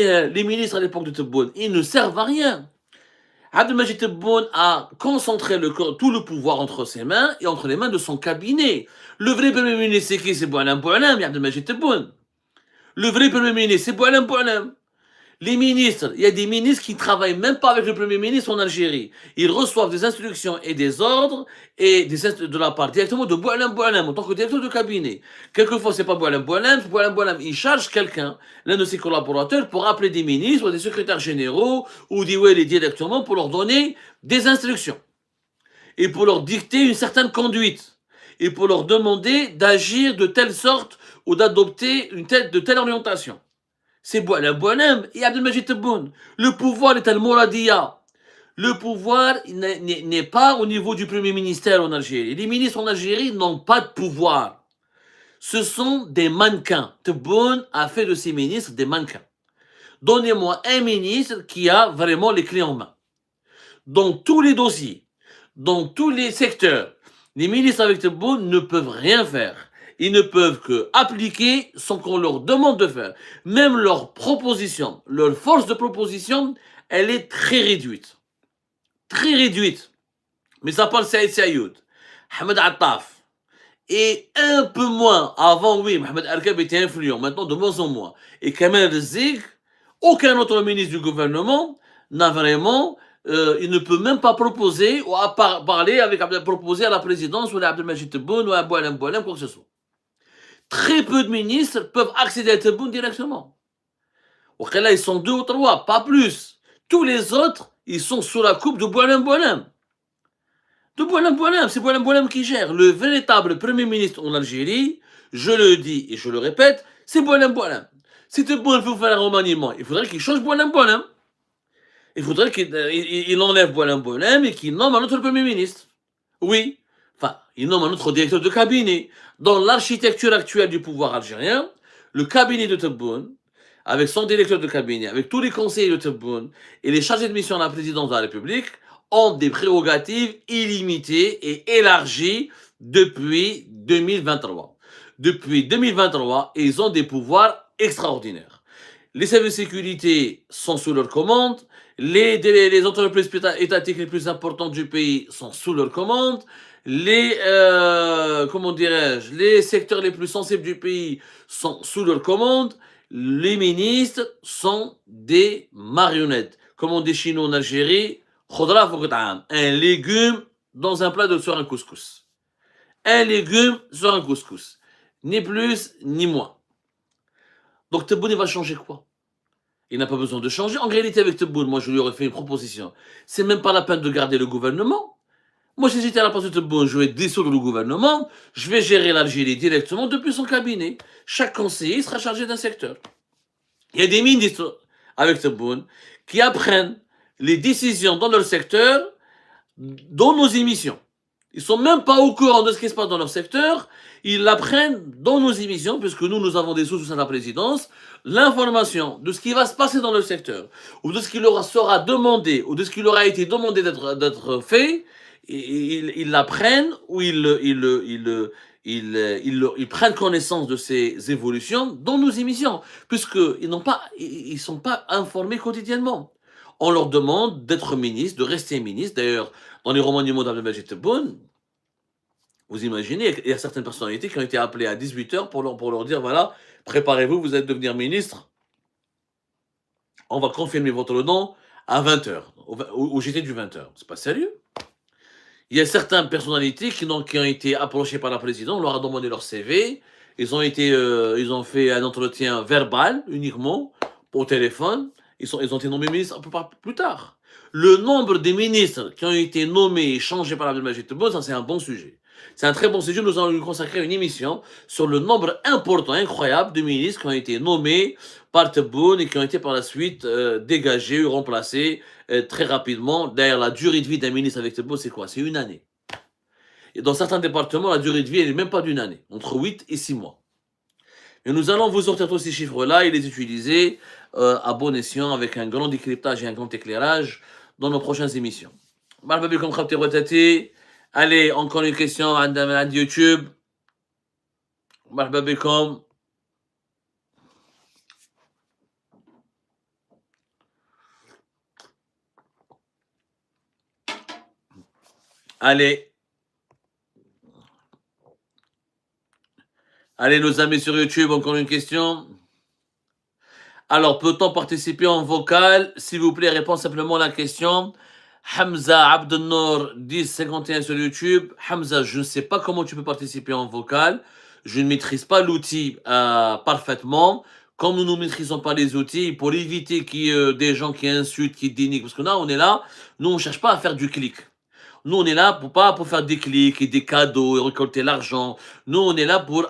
les ministres à l'époque de Tebboune, ils ne servent à rien. Abdelmajid Tebboune a concentré tout le pouvoir entre ses mains et entre les mains de son cabinet. Le vrai Premier ministre, c'est qui? C'est Boualem Boualem et Abdelmajid Tebboune. Le vrai Premier ministre, c'est Boualem Boualem. Les ministres, il y a des ministres qui ne travaillent même pas avec le Premier ministre en Algérie. Ils reçoivent des instructions et des ordres et de la part directement de Boualem Boualem en tant que directeur de cabinet. Quelquefois, c'est pas Boualem Boualem. Boualem Boualem, il charge quelqu'un, l'un de ses collaborateurs, pour appeler des ministres ou des secrétaires généraux ou des wali directement pour leur donner des instructions et pour leur dicter une certaine conduite et pour leur demander d'agir de telle sorte ou d'adopter de telle orientation. C'est Boualem et Abdelmajid Tebboune. Le pouvoir est al-Mouradia. Le pouvoir n'est pas au niveau du Premier ministère en Algérie. Les ministres en Algérie n'ont pas de pouvoir. Ce sont des mannequins. Tebboune a fait de ses ministres des mannequins. Donnez-moi un ministre qui a vraiment les clés en main. Dans tous les dossiers, dans tous les secteurs, les ministres avec Tebboune ne peuvent rien faire. Ils ne peuvent que appliquer ce qu'on leur demande de faire. Même leur proposition, leur force de proposition, elle est très réduite. Très réduite. Mais ça parle Saïd Sayoud, Ahmed Attaf. Et un peu moins, avant oui, Mohamed Arkab était influent, maintenant de moins en moins. Et Kamal Rizig, aucun autre ministre du gouvernement n'a vraiment, il ne peut même pas proposer ou parler proposer à la présidence ou à Abdelmajid Tebboune ou à Boualem Boualem, quoi que ce soit. Très peu de ministres peuvent accéder à Tebboune directement. Là, ils sont 2 ou 3, pas plus. Tous les autres, ils sont sous la coupe de Boualem Boualem. De Boualem Boualem, c'est Boualem Boualem qui gère. Le véritable Premier ministre en Algérie, je le dis et je le répète, c'est Boualem Boualem. Si Tebboune veut faire un remaniement, il faudrait qu'il change Boualem Boualem. Il faudrait qu'il enlève Boualem Boualem et qu'il nomme un autre Premier ministre. Oui, enfin, il nomme un autre directeur de cabinet. Dans l'architecture actuelle du pouvoir algérien, le cabinet de Tebboune, avec son directeur de cabinet, avec tous les conseillers de Tebboune et les chargés de mission de la présidence de la République, ont des prérogatives illimitées et élargies depuis 2023. Depuis 2023, ils ont des pouvoirs extraordinaires. Les services de sécurité sont sous leur commande, les entreprises étatiques les plus importantes du pays sont sous leur commande, les secteurs les plus sensibles du pays sont sous leur commande, les ministres sont des marionnettes. Comme on dit chez nous en Algérie, un légume dans un plat sur un couscous. Un légume sur un couscous. Ni plus, ni moins. Donc Tebboune va changer quoi? Il n'a pas besoin de changer. En réalité, avec Tebboune, moi, je lui aurais fait une proposition. C'est même pas la peine de garder le gouvernement. Moi, si j'étais à la place de Tebboune, je vais dissoudre le gouvernement, je vais gérer l'Algérie directement depuis son cabinet. Chaque conseiller sera chargé d'un secteur. Il y a des ministres avec Tebboune qui apprennent les décisions dans leur secteur, dans nos émissions. Ils sont même pas au courant de ce qui se passe dans leur secteur. Ils l'apprennent dans nos émissions, puisque nous avons des sources à la présidence, l'information de ce qui va se passer dans le secteur, ou de ce qui leur sera demandé, ou de ce qui leur a été demandé d'être fait, ils l'apprennent, ou ils prennent connaissance de ces évolutions dans nos émissions, puisqu'ils ils sont pas informés quotidiennement. On leur demande d'être ministre, de rester ministre. D'ailleurs, dans les romans du monde d'Abdelmajid Tebboune, vous imaginez, il y a certaines personnalités qui ont été appelées à 18h pour leur dire, voilà, préparez-vous, vous allez devenir ministre. On va confirmer votre nom à 20h, au JT du 20h. C'est pas sérieux. Il y a certaines personnalités qui ont été approchées par la présidente, on leur a demandé leur CV, ils ont fait un entretien verbal uniquement, au téléphone, ils ont été nommés ministres un peu plus tard. Le nombre des ministres qui ont été nommés et changés par Abdelmajid Tebboune, ça c'est un bon sujet. C'est un très bon sujet, nous allons lui consacrer une émission sur le nombre important, incroyable de ministres qui ont été nommés par Tebboune et qui ont été par la suite dégagés ou remplacés très rapidement. D'ailleurs, la durée de vie d'un ministre avec Tebboune, c'est quoi? C'est 1 année. Et dans certains départements, la durée de vie, elle n'est même pas d'1 année, entre 8 et 6 mois. Et nous allons vous sortir tous ces chiffres-là et les utiliser à bon escient avec un grand décryptage et un grand éclairage dans nos prochaines émissions. Allez, encore une question à YouTube. Allez, allez, nos amis sur YouTube, encore une question. Alors, peut-on participer en vocal? S'il vous plaît, répond simplement à la question. Hamza Abdelnour 1051 sur YouTube. Hamza, je ne sais pas comment tu peux participer en vocal. Je ne maîtrise pas l'outil parfaitement. Comme nous ne maîtrisons pas les outils, pour éviter qu'il y ait des gens qui insultent, qui dénigrent, parce que là, on est là, nous, on ne cherche pas à faire du clic. Nous, on est là pas pour faire des clics et des cadeaux et récolter l'argent. Nous, on est là pour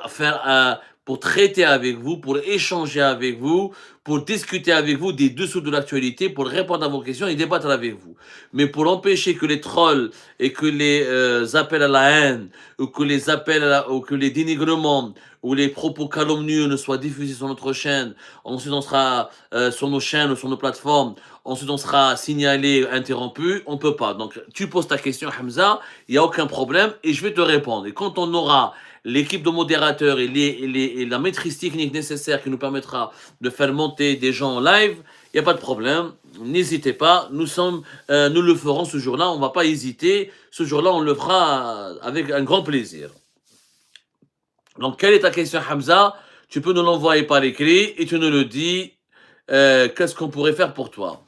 pour traiter avec vous, pour échanger avec vous, pour discuter avec vous des dessous de l'actualité, pour répondre à vos questions et débattre avec vous. Mais pour empêcher que les trolls et que les appels à la haine, ou que les ou que les dénigrements, ou les propos calomnieux ne soient diffusés sur notre chaîne, ensuite on sera sur nos chaînes ou sur nos plateformes, ensuite on sera signalé, interrompu, on ne peut pas. Donc tu poses ta question, Hamza, il n'y a aucun problème et je vais te répondre. Et quand on aura l'équipe de modérateurs et la maîtrise technique nécessaire qui nous permettra de faire monter des gens en live, il n'y a pas de problème. N'hésitez pas, nous le ferons ce jour-là, on ne va pas hésiter. Ce jour-là, on le fera avec un grand plaisir. Donc, quelle est ta question, Hamza? Tu peux nous l'envoyer par écrit et tu nous le dis. Qu'est-ce qu'on pourrait faire pour toi?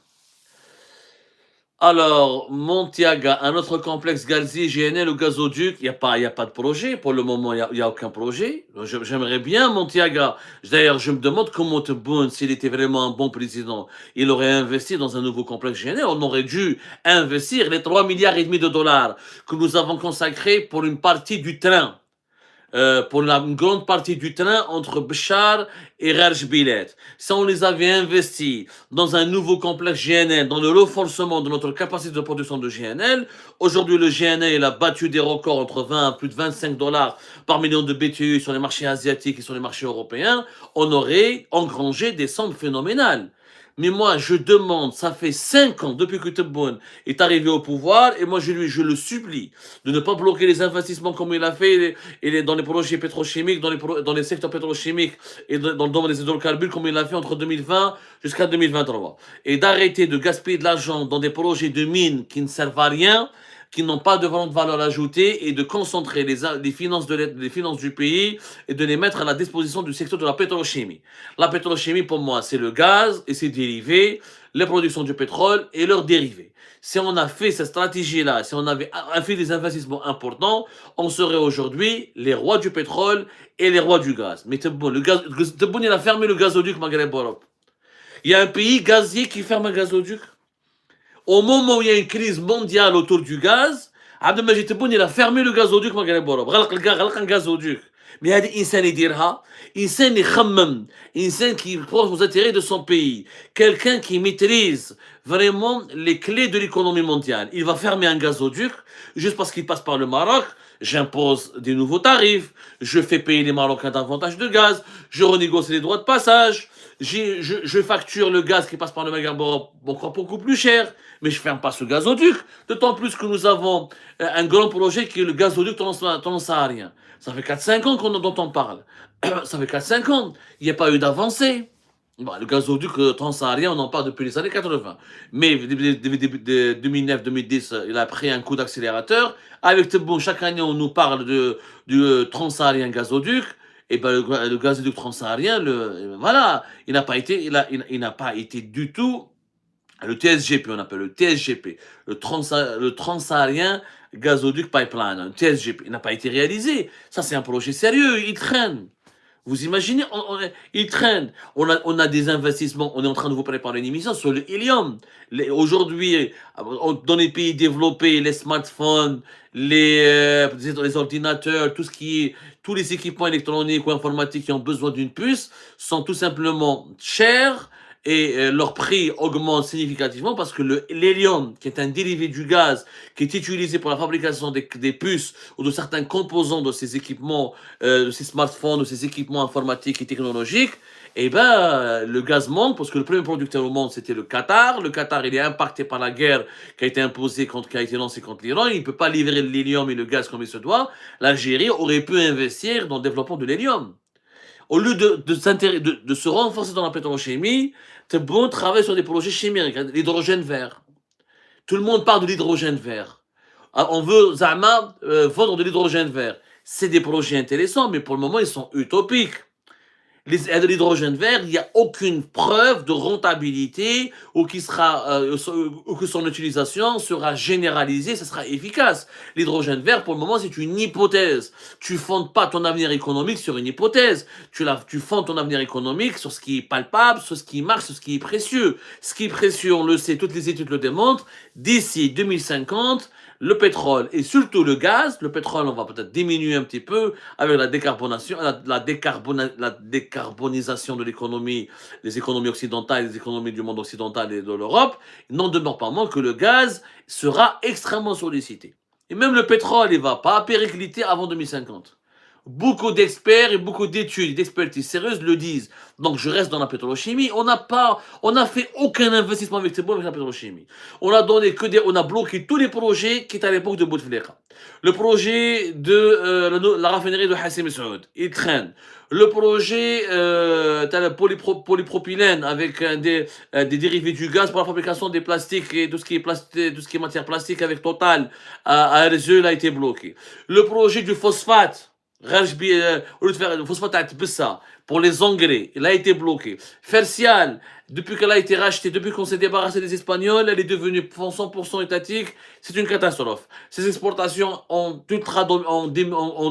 Alors, Montiaga, un autre complexe Galzi, GNL ou gazoduc, il n'y a pas de projet. Pour le moment, il n'y a aucun projet. J'aimerais bien, Montiaga. D'ailleurs, je me demande comment Tebboune, s'il était vraiment un bon président, il aurait investi dans un nouveau complexe GNL. On aurait dû investir les 3,5 milliards de dollars que nous avons consacrés pour une partie du train. Pour une grande partie du train entre Béchar et Rarjbilet. Si on les avait investis dans un nouveau complexe GNL, dans le renforcement de notre capacité de production de GNL, aujourd'hui le GNL a battu des records entre 20 et plus de 25 dollars par million de BTU sur les marchés asiatiques et sur les marchés européens, on aurait engrangé des sommes phénoménales. Mais moi, je demande, ça fait 5 ans depuis que Tebboune est arrivé au pouvoir, et moi, je le supplie de ne pas bloquer les investissements comme il a fait dans les projets pétrochimiques, dans les secteurs pétrochimiques et dans le domaine des hydrocarbures, comme il l'a fait entre 2020 jusqu'à 2023. Et d'arrêter de gaspiller de l'argent dans des projets de mines qui ne servent à rien, qui n'ont pas de valeur ajoutée, et de concentrer les finances du pays et de les mettre à la disposition du secteur de la pétrochimie. La pétrochimie, pour moi, c'est le gaz et ses dérivés, les productions du pétrole et leurs dérivés. Si on a fait cette stratégie-là, si on avait fait des investissements importants, on serait aujourd'hui les rois du pétrole et les rois du gaz. Mais Tebboune, il a fermé le gazoduc Maghreb-Europe. Il y a un pays gazier qui ferme un gazoduc. Au moment où il y a une crise mondiale autour du gaz, Abdelmajid Tebboune, il a fermé le gazoduc Maghreb-Europe. غلق un gazoduc. Mais هذا إنسان يديرها، إنسان يخمم، إنسان qui pense aux intérêts de son pays, quelqu'un qui maîtrise vraiment les clés de l'économie mondiale. Il va fermer un gazoduc juste parce qu'il passe par le Maroc. J'impose des nouveaux tarifs, je fais payer les Marocains davantage de gaz, je renégocie les droits de passage, je facture le gaz qui passe par le Maghreb-Europe encore beaucoup plus cher, mais je ne ferme pas ce gazoduc. D'autant plus que nous avons un grand projet qui est le gazoduc transsaharien. Ça fait 4-5 ans dont on parle. Ça fait 4-5 ans. Il n'y a pas eu d'avancée. Bon, le gazoduc transsaharien, on en parle depuis les années 80. Mais 2009-2010, il a pris un coup d'accélérateur. Avec Tebboune, chaque année, on nous parle du transsaharien gazoduc. Et ben le gazoduc transsaharien, voilà, il n'a pas été du tout le TSGP, on appelle le TSGP, le transsaharien gazoduc pipeline, un TSGP, il n'a pas été réalisé. Ça, c'est un projet sérieux, il traîne. Vous imaginez, il traîne. On a des investissements, on est en train de vous préparer une émission sur le hélium. Aujourd'hui, dans les pays développés, les smartphones, les ordinateurs, tous les équipements électroniques ou informatiques qui ont besoin d'une puce sont tout simplement chers et leur prix augmente significativement parce que l'hélium, qui est un dérivé du gaz, qui est utilisé pour la fabrication des puces ou de certains composants de ces équipements, de ces smartphones, de ces équipements informatiques et technologiques, eh ben, le gaz manque parce que le premier producteur au monde, c'était le Qatar. Le Qatar, il est impacté par la guerre qui a été qui a été lancée contre l'Iran. Il ne peut pas livrer l'hélium et le gaz comme il se doit. L'Algérie aurait pu investir dans le développement de l'hélium. Au lieu de se renforcer dans la pétrochimie, Tebboune travaille sur des projets chimiques, l'hydrogène vert. Tout le monde parle de l'hydrogène vert. On veut Zama vendre de l'hydrogène vert. C'est des projets intéressants, mais pour le moment, ils sont utopiques. L'hydrogène vert, il n'y a aucune preuve de rentabilité ou que son utilisation sera généralisée, ça sera efficace. L'hydrogène vert, pour le moment, c'est une hypothèse. Tu fondes pas ton avenir économique sur une hypothèse. Tu fondes ton avenir économique sur ce qui est palpable, sur ce qui marche, sur ce qui est précieux. Ce qui est précieux, on le sait, toutes les études le démontrent. D'ici 2050, le pétrole et surtout le gaz, le pétrole, on va peut-être diminuer un petit peu avec la décarbonisation de l'économie, les économies occidentales, les économies du monde occidental et de l'Europe. Il n'en demeure pas moins que le gaz sera extrêmement sollicité. Et même le pétrole, il ne va pas péricliter avant 2050. Beaucoup d'experts et beaucoup d'études, d'expertises sérieuses le disent. Donc je reste dans la pétrochimie. On n'a fait aucun investissement avec la pétrochimie. On a bloqué tous les projets qui étaient à l'époque de Bouteflika. Le projet de la raffinerie de Hassim Saoud, il traîne. Le projet polypropylène avec des dérivés du gaz pour la fabrication des plastiques et tout ce qui est matière plastique avec Total à RSE, il a été bloqué. Le projet du phosphate, au lieu de faire le phosphate pour les engrais, il a été bloqué. Fercial, depuis qu'elle a été rachetée, depuis qu'on s'est débarrassé des Espagnols, elle est devenue 100% étatique. C'est une catastrophe. Ces exportations ont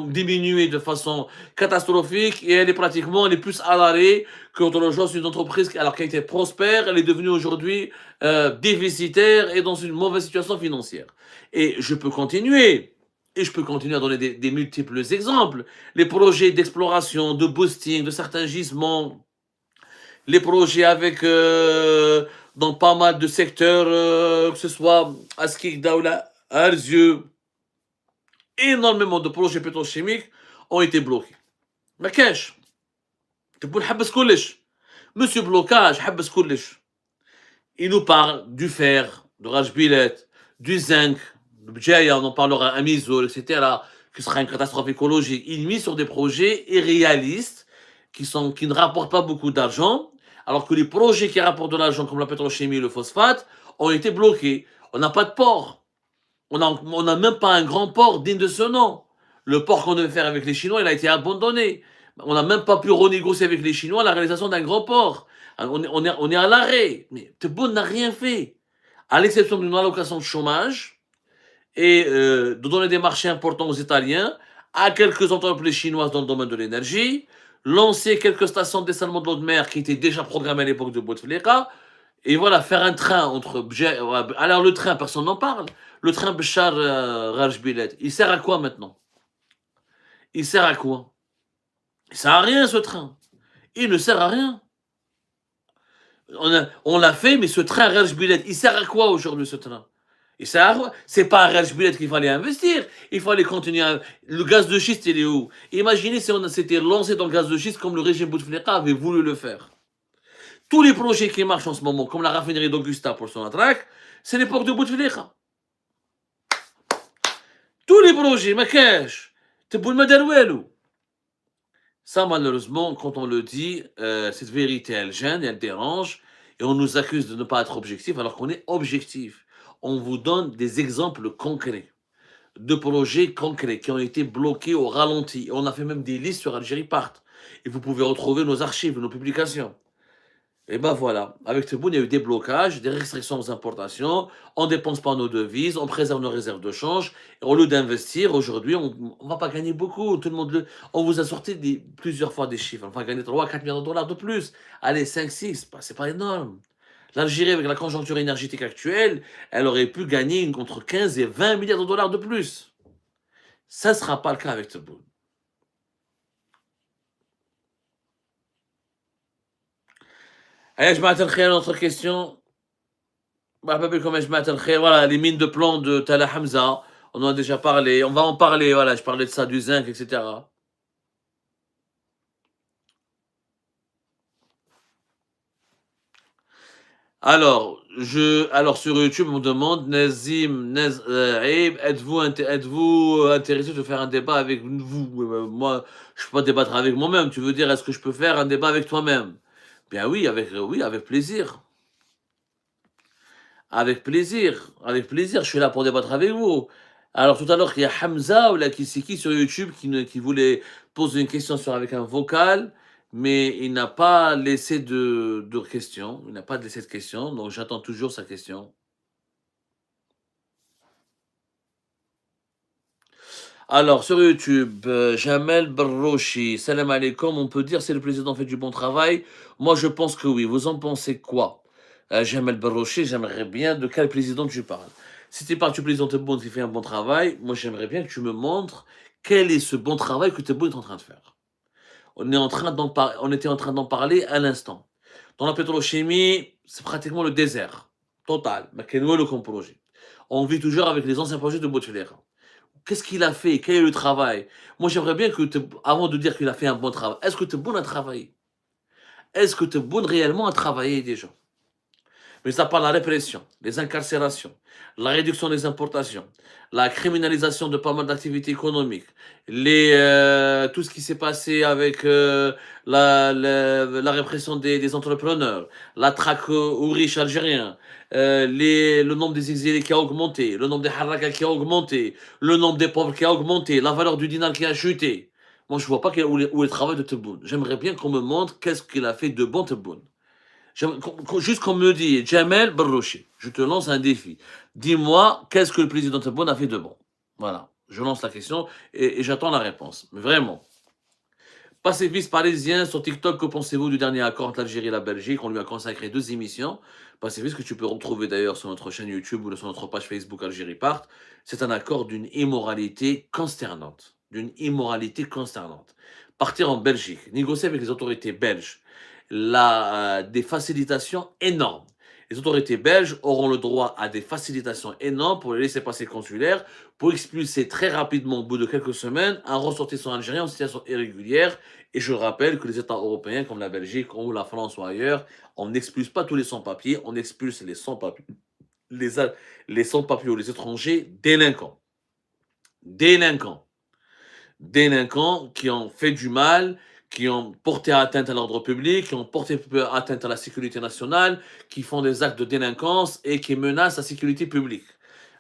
diminué de façon catastrophique et elle est plus à l'arrêt qu'autre chose. C'est une entreprise alors qu'elle était prospère, elle est devenue aujourd'hui déficitaire et dans une mauvaise situation financière. Et je peux continuer. Et je peux continuer à donner des multiples exemples. Les projets d'exploration, de boosting, de certains gisements, les projets avec dans pas mal de secteurs, que ce soit Askik Daoula, Arzieu, énormément de projets pétrochimiques ont été bloqués. ما كاش تقول حبس كلش. Monsieur Blocage, حبس كلش. Il nous parle du fer, de Rajbilet, du zinc, on en parlera à Misol, etc., qui sera une catastrophe écologique. Il mise sur des projets irréalistes qui ne rapportent pas beaucoup d'argent, alors que les projets qui rapportent de l'argent, comme la pétrochimie et le phosphate, ont été bloqués. On n'a pas de port. On n'a même pas un grand port digne de ce nom. Le port qu'on devait faire avec les Chinois, il a été abandonné. On n'a même pas pu renégocier avec les Chinois la réalisation d'un grand port. On est à l'arrêt. Mais Tebboune n'a rien fait. À l'exception d'une allocation de chômage, et de donner des marchés importants aux Italiens, à quelques entreprises chinoises dans le domaine de l'énergie, lancer quelques stations de dessalement de l'eau de mer qui étaient déjà programmées à l'époque de Bouteflika, et voilà, faire un train entre... Alors le train, personne n'en parle. Le train Béchar Rajbilet, il sert à quoi maintenant? Il sert à quoi? Il sert à rien ce train. Il ne sert à rien. On l'a fait, mais ce train Rajbilet, il sert à quoi aujourd'hui ce train? Et ça, c'est pas un Rajbilet qu'il fallait investir. Il fallait continuer. Le gaz de schiste, il est où? Imaginez si on s'était lancé dans le gaz de schiste comme le régime Bouteflika avait voulu le faire. Tous les projets qui marchent en ce moment, comme la raffinerie d'Augusta pour Sonatrach, c'est l'époque de Bouteflika. Tous les projets, ma cash, t'es pour le ça, malheureusement, quand on le dit, cette vérité, elle gêne, elle dérange, et on nous accuse de ne pas être objectif alors qu'on est objectif. On vous donne des exemples concrets de projets concrets qui ont été bloqués au ralenti. On a fait même des listes sur Algérie Part. Et vous pouvez retrouver nos archives, nos publications. Et ben voilà, avec Tebboune, il y a eu des blocages, des restrictions aux importations, on ne dépense pas nos devises, on préserve nos réserves de change. Et au lieu d'investir, aujourd'hui, on ne va pas gagner beaucoup. Tout le monde on vous a sorti plusieurs fois des chiffres. On va gagner 3 à 4 milliards de dollars de plus. Allez, 5, 6, c'est pas énorme. L'Algérie, avec la conjoncture énergétique actuelle, elle aurait pu gagner entre 15 et 20 milliards de dollars de plus. Ça ne sera pas le cas avec Tebboune. Allez, je m'attends à une autre question. Voilà, les mines de plomb de Tala Hamza, on en a déjà parlé. On va en parler, voilà, je parlais de ça, du zinc, etc. Alors, sur YouTube, on me demande, Nazim, Aib, êtes-vous intéressé de faire un débat avec vous? Moi, je ne peux pas débattre avec moi-même. Tu veux dire, est-ce que je peux faire un débat avec toi-même? Bien oui, avec plaisir. Avec plaisir, je suis là pour débattre avec vous. Alors tout à l'heure, il y a Hamza ou là, qui c'est qui sur YouTube qui voulait poser une question avec un vocal, mais il n'a pas laissé de question. Il n'a pas laissé de question, donc j'attends toujours sa question. Alors, sur YouTube, Jamel Barrochi, salam alaikum, on peut dire si le président fait du bon travail. Moi, je pense que oui. Vous en pensez quoi? Jamel Barrochi, j'aimerais bien de quel président tu parles. Si tu parles du président Tebboune qui fait un bon travail, moi, j'aimerais bien que tu me montres quel est ce bon travail que Tebboune est en train de faire. On était en train d'en parler à l'instant. Dans la pétrochimie, c'est pratiquement le désert. Total. Mais quel est le projet? On vit toujours avec les anciens projets de Bouteflika. Qu'est-ce qu'il a fait? Quel est le travail? Moi, j'aimerais bien que, avant de dire qu'il a fait un bon travail, est-ce que tu es bon à travailler? Est-ce que tu es bon réellement à travailler déjà? Mais ça parle de la répression, les incarcérations, la réduction des importations, la criminalisation de pas mal d'activités économiques, tout ce qui s'est passé avec la répression des entrepreneurs, la traque aux riches algériens, le nombre des exilés qui a augmenté, le nombre des harakas qui a augmenté, le nombre des pauvres qui a augmenté, la valeur du dinar qui a chuté. Moi, je ne vois pas où est le travail de Tebboune. J'aimerais bien qu'on me montre qu'est-ce qu'il a fait de bon Tebboune. Juste qu'on me dit, Jamel Barrouchi, je te lance un défi. Dis-moi, qu'est-ce que le président Tebboune a fait de bon? Voilà, je lance la question et j'attends la réponse. Mais vraiment. Pacifiste parisien sur TikTok, que pensez-vous du dernier accord entre l'Algérie et la Belgique? On lui a consacré 2 émissions. Pacifiste que tu peux retrouver d'ailleurs sur notre chaîne YouTube ou sur notre page Facebook Algérie Part. C'est un accord d'une immoralité consternante. D'une immoralité consternante. Partir en Belgique, négocier avec les autorités belges, des facilitations énormes. Les autorités belges auront le droit à des facilitations énormes pour les laisser passer consulaires, pour expulser très rapidement, au bout de quelques semaines, un ressortissant algérien en situation irrégulière. Et je rappelle que les États européens, comme la Belgique ou la France ou ailleurs, on n'expulse pas tous les sans-papiers, on expulse les sans-papiers, les sans-papiers ou les étrangers délinquants. Délinquants. Délinquants qui ont fait du mal, qui ont porté atteinte à l'ordre public, qui ont porté atteinte à la sécurité nationale, qui font des actes de délinquance et qui menacent la sécurité publique.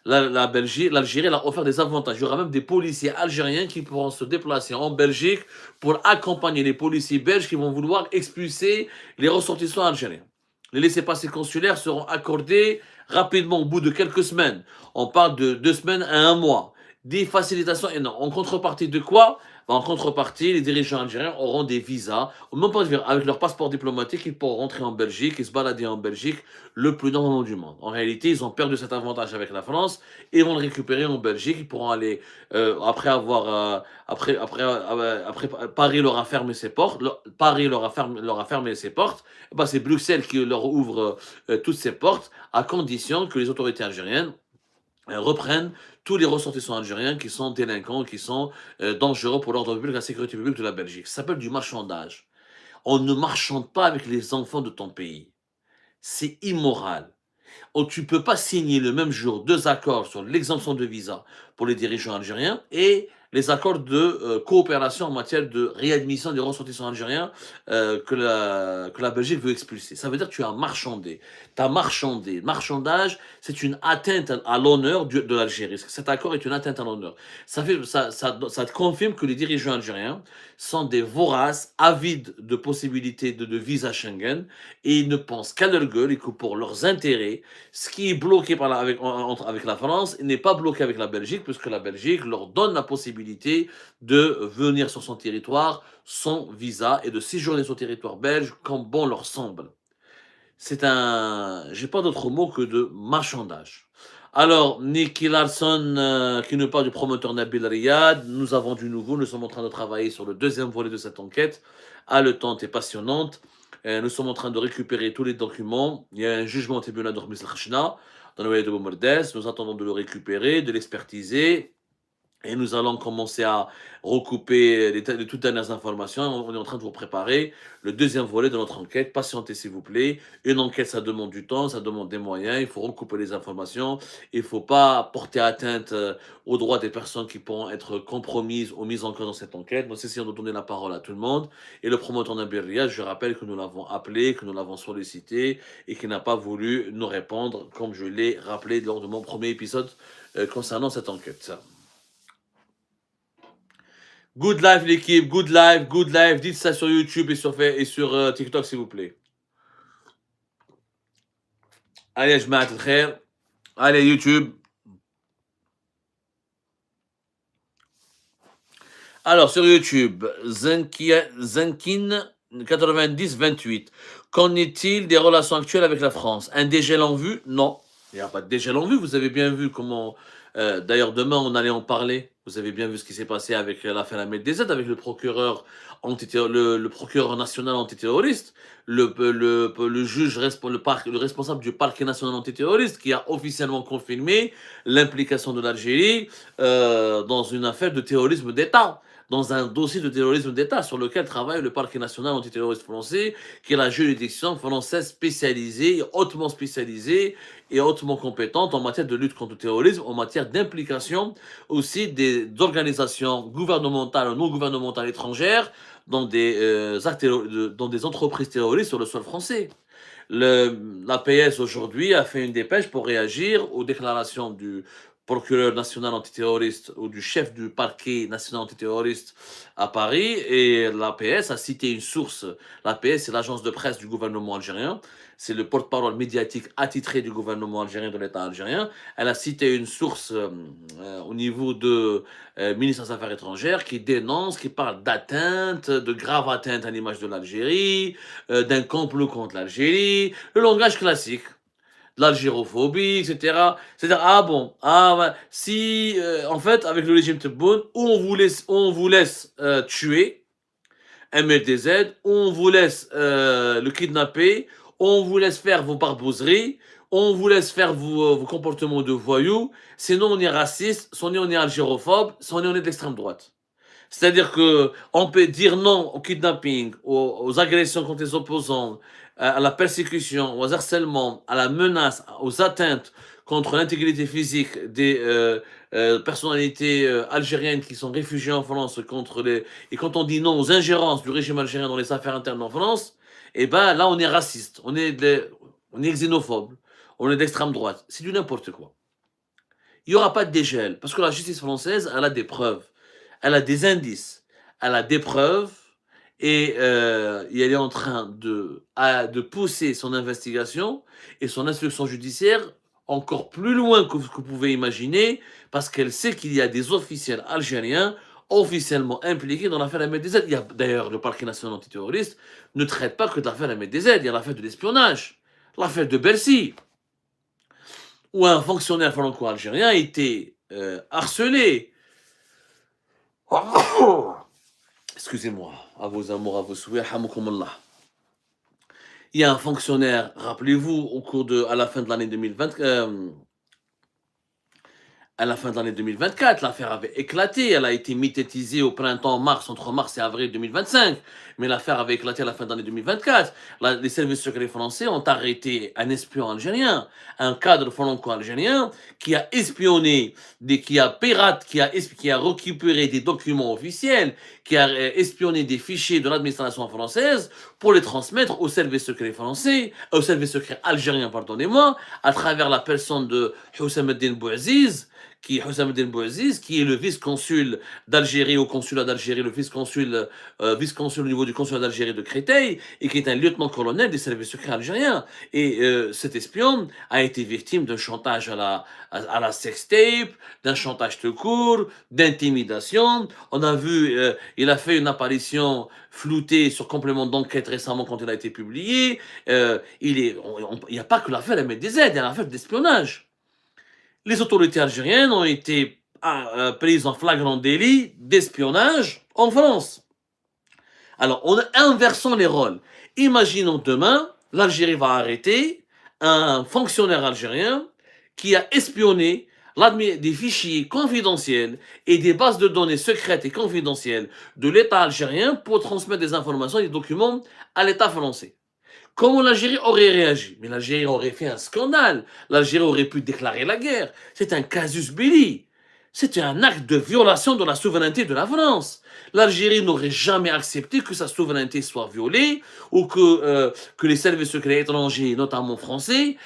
La Belgique, l'Algérie leur a offert des avantages. Il y aura même des policiers algériens qui pourront se déplacer en Belgique pour accompagner les policiers belges qui vont vouloir expulser les ressortissants algériens. Les laissez-passer consulaires seront accordés rapidement au bout de quelques semaines. On parle de 2 semaines à un mois. Des facilitations énormes. En contrepartie de quoi? En contrepartie, les dirigeants algériens auront des visas, même pas avec leur passeport diplomatique, ils pourront rentrer en Belgique et se balader en Belgique le plus normalement du monde. En réalité, ils ont perdu cet avantage avec la France et vont le récupérer en Belgique. Ils pourront aller, après Paris leur a fermé ses portes, Paris leur a fermé ses portes, bah, c'est Bruxelles qui leur ouvre toutes ses portes à condition que les autorités algériennes reprennent tous les ressortissants algériens qui sont délinquants, qui sont dangereux pour l'ordre public et la sécurité publique de la Belgique. Ça s'appelle du marchandage. On ne marchande pas avec les enfants de ton pays. C'est immoral. Tu ne peux pas signer le même jour 2 accords sur l'exemption de visa pour les dirigeants algériens et les accords de coopération en matière de réadmission des ressortissants algériens que la Belgique veut expulser. Ça veut dire que tu as marchandé. Tu as marchandé. Marchandage, c'est une atteinte à l'honneur de l'Algérie. Cet accord est une atteinte à l'honneur. Ça te confirme que les dirigeants algériens sont des voraces, avides de possibilités de visa Schengen, et ils ne pensent qu'à leur gueule et que pour leurs intérêts, ce qui est bloqué avec la France n'est pas bloqué avec la Belgique, puisque la Belgique leur donne la possibilité de venir sur son territoire sans visa et de séjourner sur le territoire belge comme bon leur semble. J'ai pas d'autre mot que de marchandage. Alors, Nicky Larson, qui nous parle du promoteur Nabil Riyad, nous avons du nouveau, nous sommes en train de travailler sur le 2e volet de cette enquête, haletante et passionnante. Nous sommes en train de récupérer tous les documents. Il y a un jugement au tribunal de Khmis al-Khashna, dans le Wadi de Boumerdès. Nous attendons de le récupérer, de l'expertiser. Et nous allons commencer à recouper les toutes dernières informations. On est en train de vous préparer le 2e volet de notre enquête. Patientez, s'il vous plaît. Une enquête, ça demande du temps, ça demande des moyens. Il faut recouper les informations. Il ne faut pas porter atteinte aux droits des personnes qui pourront être compromises ou mises en cause dans cette enquête. Nous essayons de donner la parole à tout le monde. Et le promoteur Nabil Riyad, je rappelle que nous l'avons appelé, que nous l'avons sollicité et qu'il n'a pas voulu nous répondre, comme je l'ai rappelé lors de mon premier épisode concernant cette enquête. Good life, l'équipe, good life, good life. Dites ça sur YouTube et sur TikTok, s'il vous plaît. Allez, je mets très. Allez, YouTube. Alors, sur YouTube, Zenkin 90-28. Qu'en est-il des relations actuelles avec la France? Un dégel en vue? Non, il n'y a pas de dégel en vue. Vous avez bien vu comment. D'ailleurs, demain, on allait en parler. Vous avez bien vu ce qui s'est passé avec l'affaire Ahmed DZ, avec le procureur, le procureur national antiterroriste, le juge, le responsable du parquet national antiterroriste, qui a officiellement confirmé l'implication de l'Algérie dans une affaire de terrorisme d'État, dans un dossier de terrorisme d'État sur lequel travaille le parquet national antiterroriste français, qui est la juridiction française spécialisée, hautement spécialisée et hautement compétente en matière de lutte contre le terrorisme, en matière d'implication aussi des organisations gouvernementales ou non gouvernementales étrangères dans dans des entreprises terroristes sur le sol français. L'APS aujourd'hui a fait une dépêche pour réagir aux déclarations du procureur national antiterroriste ou du chef du parquet national antiterroriste à Paris, et l'APS a cité une source. L'APS, c'est l'agence de presse du gouvernement algérien, c'est le porte-parole médiatique attitré du gouvernement algérien, de l'État algérien. Elle a cité une source au niveau de ministre des Affaires étrangères qui dénonce, qui parle d'atteinte, de grave atteinte à l'image de l'Algérie, d'un complot contre l'Algérie, le langage classique de l'algérophobie, etc. C'est-à-dire, ah bon, ah ouais, si, en fait, avec le régime Tebboune, on vous laisse tuer MLDZ, on vous laisse le kidnapper, on vous laisse faire vos barbouzeries, on vous laisse faire vos comportements de voyous, sinon on est raciste, sinon on est algérophobe, sinon on est d'extrême droite. C'est-à-dire que on peut dire non au kidnapping, aux agressions contre les opposants, à la persécution, aux harcèlements, à la menace, aux atteintes contre l'intégrité physique des personnalités algériennes qui sont réfugiées en France et quand on dit non aux ingérences du régime algérien dans les affaires internes en France, et ben là on est raciste, on est xénophobe, on est d'extrême droite. C'est du n'importe quoi. Il n'y aura pas de dégel parce que la justice française, elle a des preuves, elle a des indices, elle a des preuves, et elle est en train de pousser son investigation et son instruction judiciaire encore plus loin que ce que vous pouvez imaginer, parce qu'elle sait qu'il y a des officiels algériens officiellement impliqués dans l'affaire Ahmed DZ. D'ailleurs, le parquet national antiterroriste ne traite pas que de l'affaire Ahmed DZ, il y a l'affaire de l'espionnage, l'affaire de Bercy, où un fonctionnaire franco-algérien a été harcelé. Excusez-moi, à vos amours, à vos souhaits, hamoukoumullah. Il y a un fonctionnaire, rappelez-vous, à la fin de l'année 2020, à la fin de l'année 2024, l'affaire avait éclaté, elle a été médiatisée au printemps, entre mars et avril 2025, mais l'affaire avait éclaté à la fin de l'année 2024. Les services secrets français ont arrêté un espion algérien, un cadre franco-algérien qui a espionné, qui a récupéré des documents officiels, qui a espionné des fichiers de l'administration française pour les transmettre aux services secrets français, aux services secrets algériens, pardonnez-moi, à travers la personne de Houssam Eddin Bouaziz, qui est le vice-consul d'Algérie au consulat d'Algérie, le vice-consul au niveau du consulat d'Algérie de Créteil, et qui est un lieutenant-colonel des services secrets algériens. Et cet espion a été victime d'un chantage à la sextape, d'un chantage tout court, d'intimidation. On a vu, il a fait une apparition floutée sur complément d'enquête récemment quand il a été publié. Il n'y a pas que l'affaire Ahmed DZ, il y a l'affaire d'espionnage. Les autorités algériennes ont été prises en flagrant délit d'espionnage en France. Alors, inversons les rôles. Imaginons demain, l'Algérie va arrêter un fonctionnaire algérien qui a espionné des fichiers confidentiels et des bases de données secrètes et confidentielles de l'État algérien pour transmettre des informations et des documents à l'État français. Comment l'Algérie aurait réagi? Mais l'Algérie aurait fait un scandale. L'Algérie aurait pu déclarer la guerre. C'est un casus belli. C'était un acte de violation de la souveraineté de la France. L'Algérie n'aurait jamais accepté que sa souveraineté soit violée ou que les services secrets étrangers, notamment français,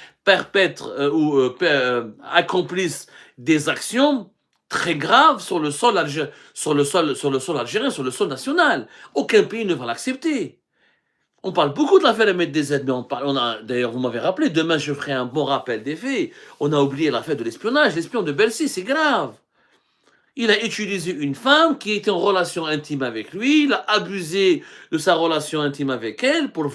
accomplissent des actions très grave sur le sol algérien, sur le sol national. Aucun pays ne va l'accepter. On parle beaucoup de l'affaire MDZ, mais d'ailleurs, vous m'avez rappelé, demain je ferai un bon rappel des faits. On a oublié l'affaire de l'espionnage, l'espion de Bercy, c'est grave. Il a utilisé une femme qui était en relation intime avec lui, il a abusé de sa relation intime avec elle pour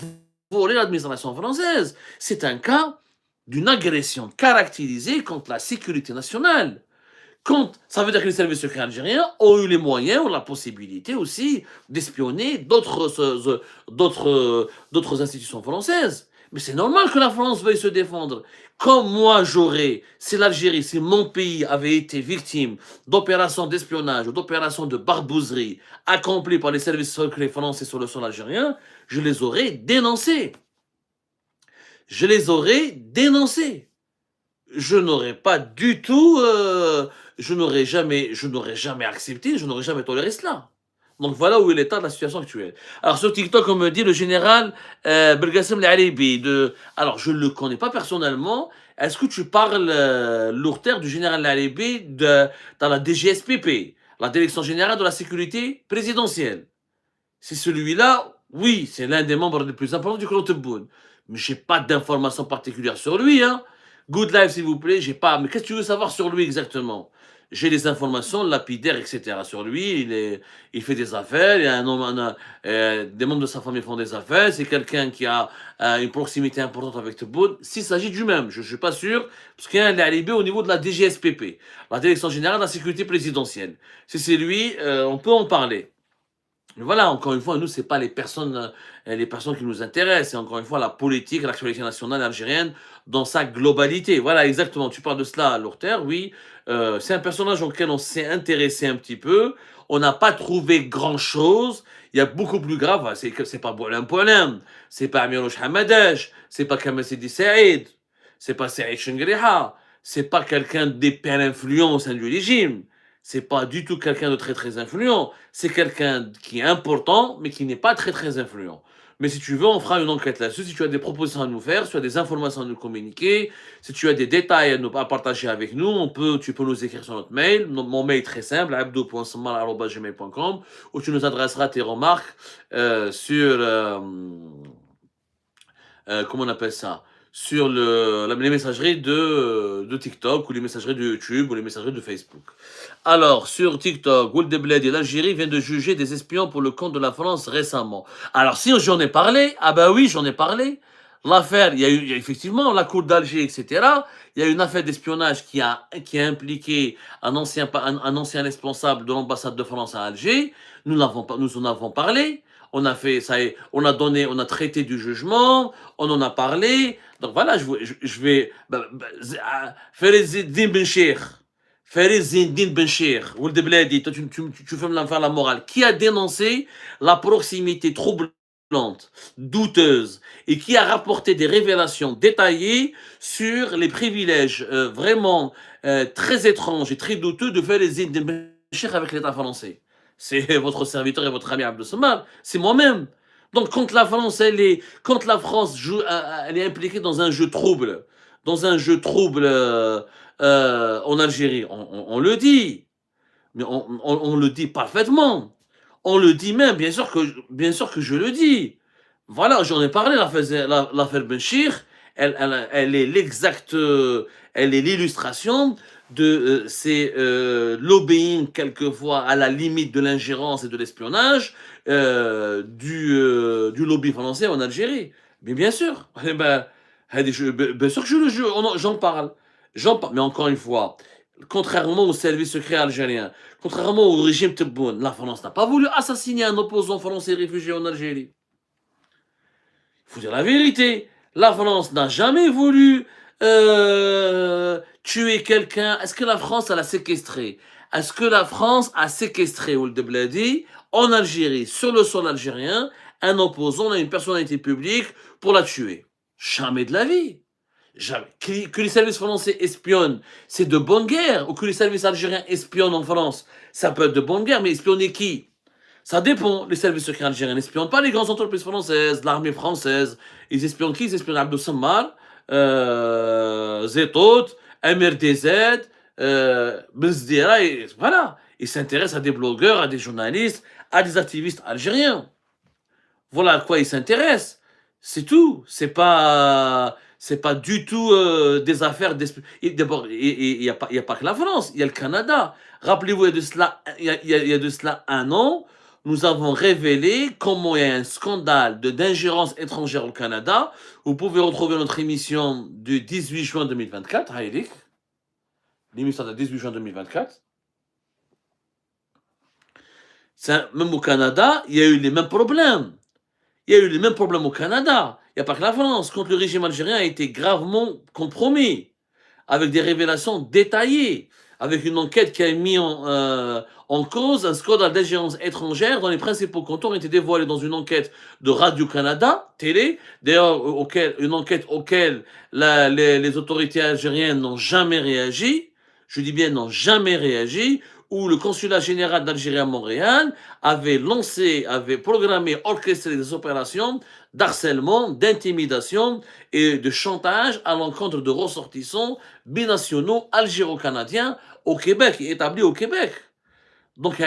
voler l'administration française. C'est un cas d'une agression caractérisée contre la sécurité nationale. Ça veut dire que les services secrets algériens ont eu les moyens, ont la possibilité aussi d'espionner d'autres institutions françaises. Mais c'est normal que la France veuille se défendre. Comme moi j'aurais, si l'Algérie, si mon pays avait été victime d'opérations d'espionnage ou d'opérations de barbouzerie accomplies par les services secrets français sur le sol algérien, je les aurais dénoncés. Je les aurais dénoncés. Je n'aurais pas du tout, je n'aurais jamais accepté, je n'aurais jamais toléré cela. Donc voilà où est l'état de la situation actuelle. Alors sur TikTok, on me dit le général Belgassem Al-Alibi. Alors je ne le connais pas personnellement. Est-ce que tu parles, Lourter, du général Al-Alibi dans la DGSPP, la Direction Générale de la Sécurité Présidentielle? C'est celui-là, oui, c'est l'un des membres les plus importants du clan Tebboune. Mais je n'ai pas d'informations particulières sur lui, hein. Good Life, s'il vous plaît, j'ai pas. Mais qu'est-ce que tu veux savoir sur lui exactement? J'ai des informations lapidaires, etc. sur lui. Il fait des affaires. Il y a des membres de sa famille font des affaires. C'est quelqu'un qui a une proximité importante avec Tebboune. S'il s'agit du même, je ne suis pas sûr, parce qu'il y a un alibi au niveau de la DGSPP, la Direction Générale de la Sécurité Présidentielle. Si c'est lui, on peut en parler. Mais voilà, encore une fois, nous, ce n'est pas les personnes qui nous intéressent. C'est encore une fois la politique, l'actualité nationale algérienne dans sa globalité. Voilà, exactement. Tu parles de cela, Lourter, oui. C'est un personnage auquel on s'est intéressé un petit peu. On n'a pas trouvé grand-chose. Il y a beaucoup plus grave. C'est pas Boualem Poualem. C'est pas Amirouche Hamadej. C'est pas Kamal Sidi Saïd. C'est pas Saïd Chengriha. C'est pas quelqu'un d'hyper influent au sein du régime. C'est pas du tout quelqu'un de très très influent. C'est quelqu'un qui est important, mais qui n'est pas très très influent. Mais si tu veux, on fera une enquête là-dessus. Si tu as des propositions à nous faire, si tu as des informations à nous communiquer, si tu as des détails à partager avec nous, tu peux nous écrire sur notre mail. Mon mail est très simple, abdo.samar@gmail.com, où tu nous adresseras tes remarques sur comment on appelle ça, sur les messageries de TikTok ou les messageries de YouTube ou les messageries de Facebook. Alors, sur TikTok, Ouldebeledi, l'Algérie vient de juger des espions pour le compte de la France récemment. Alors, si j'en ai parlé, ah ben oui, j'en ai parlé. L'affaire, il y a effectivement la Cour d'Alger, etc. Il y a une affaire d'espionnage qui a impliqué un ancien responsable de l'ambassade de France à Alger. Nous en avons parlé. On a fait ça, on a traité du jugement, on en a parlé. Donc voilà, je vais Ferizdin Benchir. Ferizdin Benchir, Ouldebeledi, toi tu fais me faire la morale. Qui a dénoncé la proximité troublante, douteuse, et qui a rapporté des révélations détaillées sur les privilèges vraiment très étranges et très douteux de Ferizdin Benchir avec l'État français. C'est votre serviteur et votre ami Abdel Samad, c'est moi-même. Donc quand la France, elle est impliquée dans un jeu trouble, en Algérie, on le dit, mais on le dit parfaitement. On le dit même, bien sûr que je le dis. Voilà, j'en ai parlé, l'affaire Benchir, elle est l'illustration de ces lobbying quelquefois à la limite de l'ingérence et de l'espionnage du lobby français en Algérie. Mais bien sûr, bien sûr que j'en parle. Mais encore une fois, contrairement au service secret algérien, contrairement au régime Tebboune, la France n'a pas voulu assassiner un opposant français réfugié en Algérie. Il faut dire la vérité. La France n'a jamais voulu tuer quelqu'un. Est-ce que la France l'a séquestré? Est-ce que la France a séquestré Ouldebeledi en Algérie, sur le sol algérien, un opposant à une personnalité publique pour la tuer? Jamais de la vie. Jamais. Que les services français espionnent, c'est de bonne guerre. Ou que les services algériens espionnent en France, ça peut être de bonne guerre, mais espionner qui? Ça dépend. Les services secrets algériens n'espionnent pas les grandes entreprises françaises, l'armée française. Ils espionnent qui? Ils espionnent Abdel Samar, Zetot, MRDZ, Bezdira, voilà, il s'intéresse à des blogueurs, à des journalistes, à des activistes algériens. Voilà à quoi il s'intéresse. C'est tout. C'est pas du tout des affaires. D'abord, il n'y a, pas- il y a pas que la France, il y a le Canada. Rappelez-vous, il y a de cela un an, nous avons révélé comment il y a un scandale d'ingérence étrangère au Canada. Vous pouvez retrouver notre émission du 18 juin 2024, Haïlik. L'émission du 18 juin 2024. Même au Canada, il y a eu les mêmes problèmes. Il y a eu les mêmes problèmes au Canada. Il n'y a pas que la France. Quand le régime algérien a été gravement compromis, avec des révélations détaillées, avec une enquête qui a mis en cause un scandale d'ingérence étrangère dont les principaux contours ont été dévoilés dans une enquête de Radio-Canada, télé, d'ailleurs une enquête auquel les autorités algériennes n'ont jamais réagi, je dis bien n'ont jamais réagi, où le consulat général d'Algérie à Montréal avait programmé, orchestré des opérations d'harcèlement, d'intimidation et de chantage à l'encontre de ressortissants binationaux algéro-canadiens au Québec, établis au Québec. Donc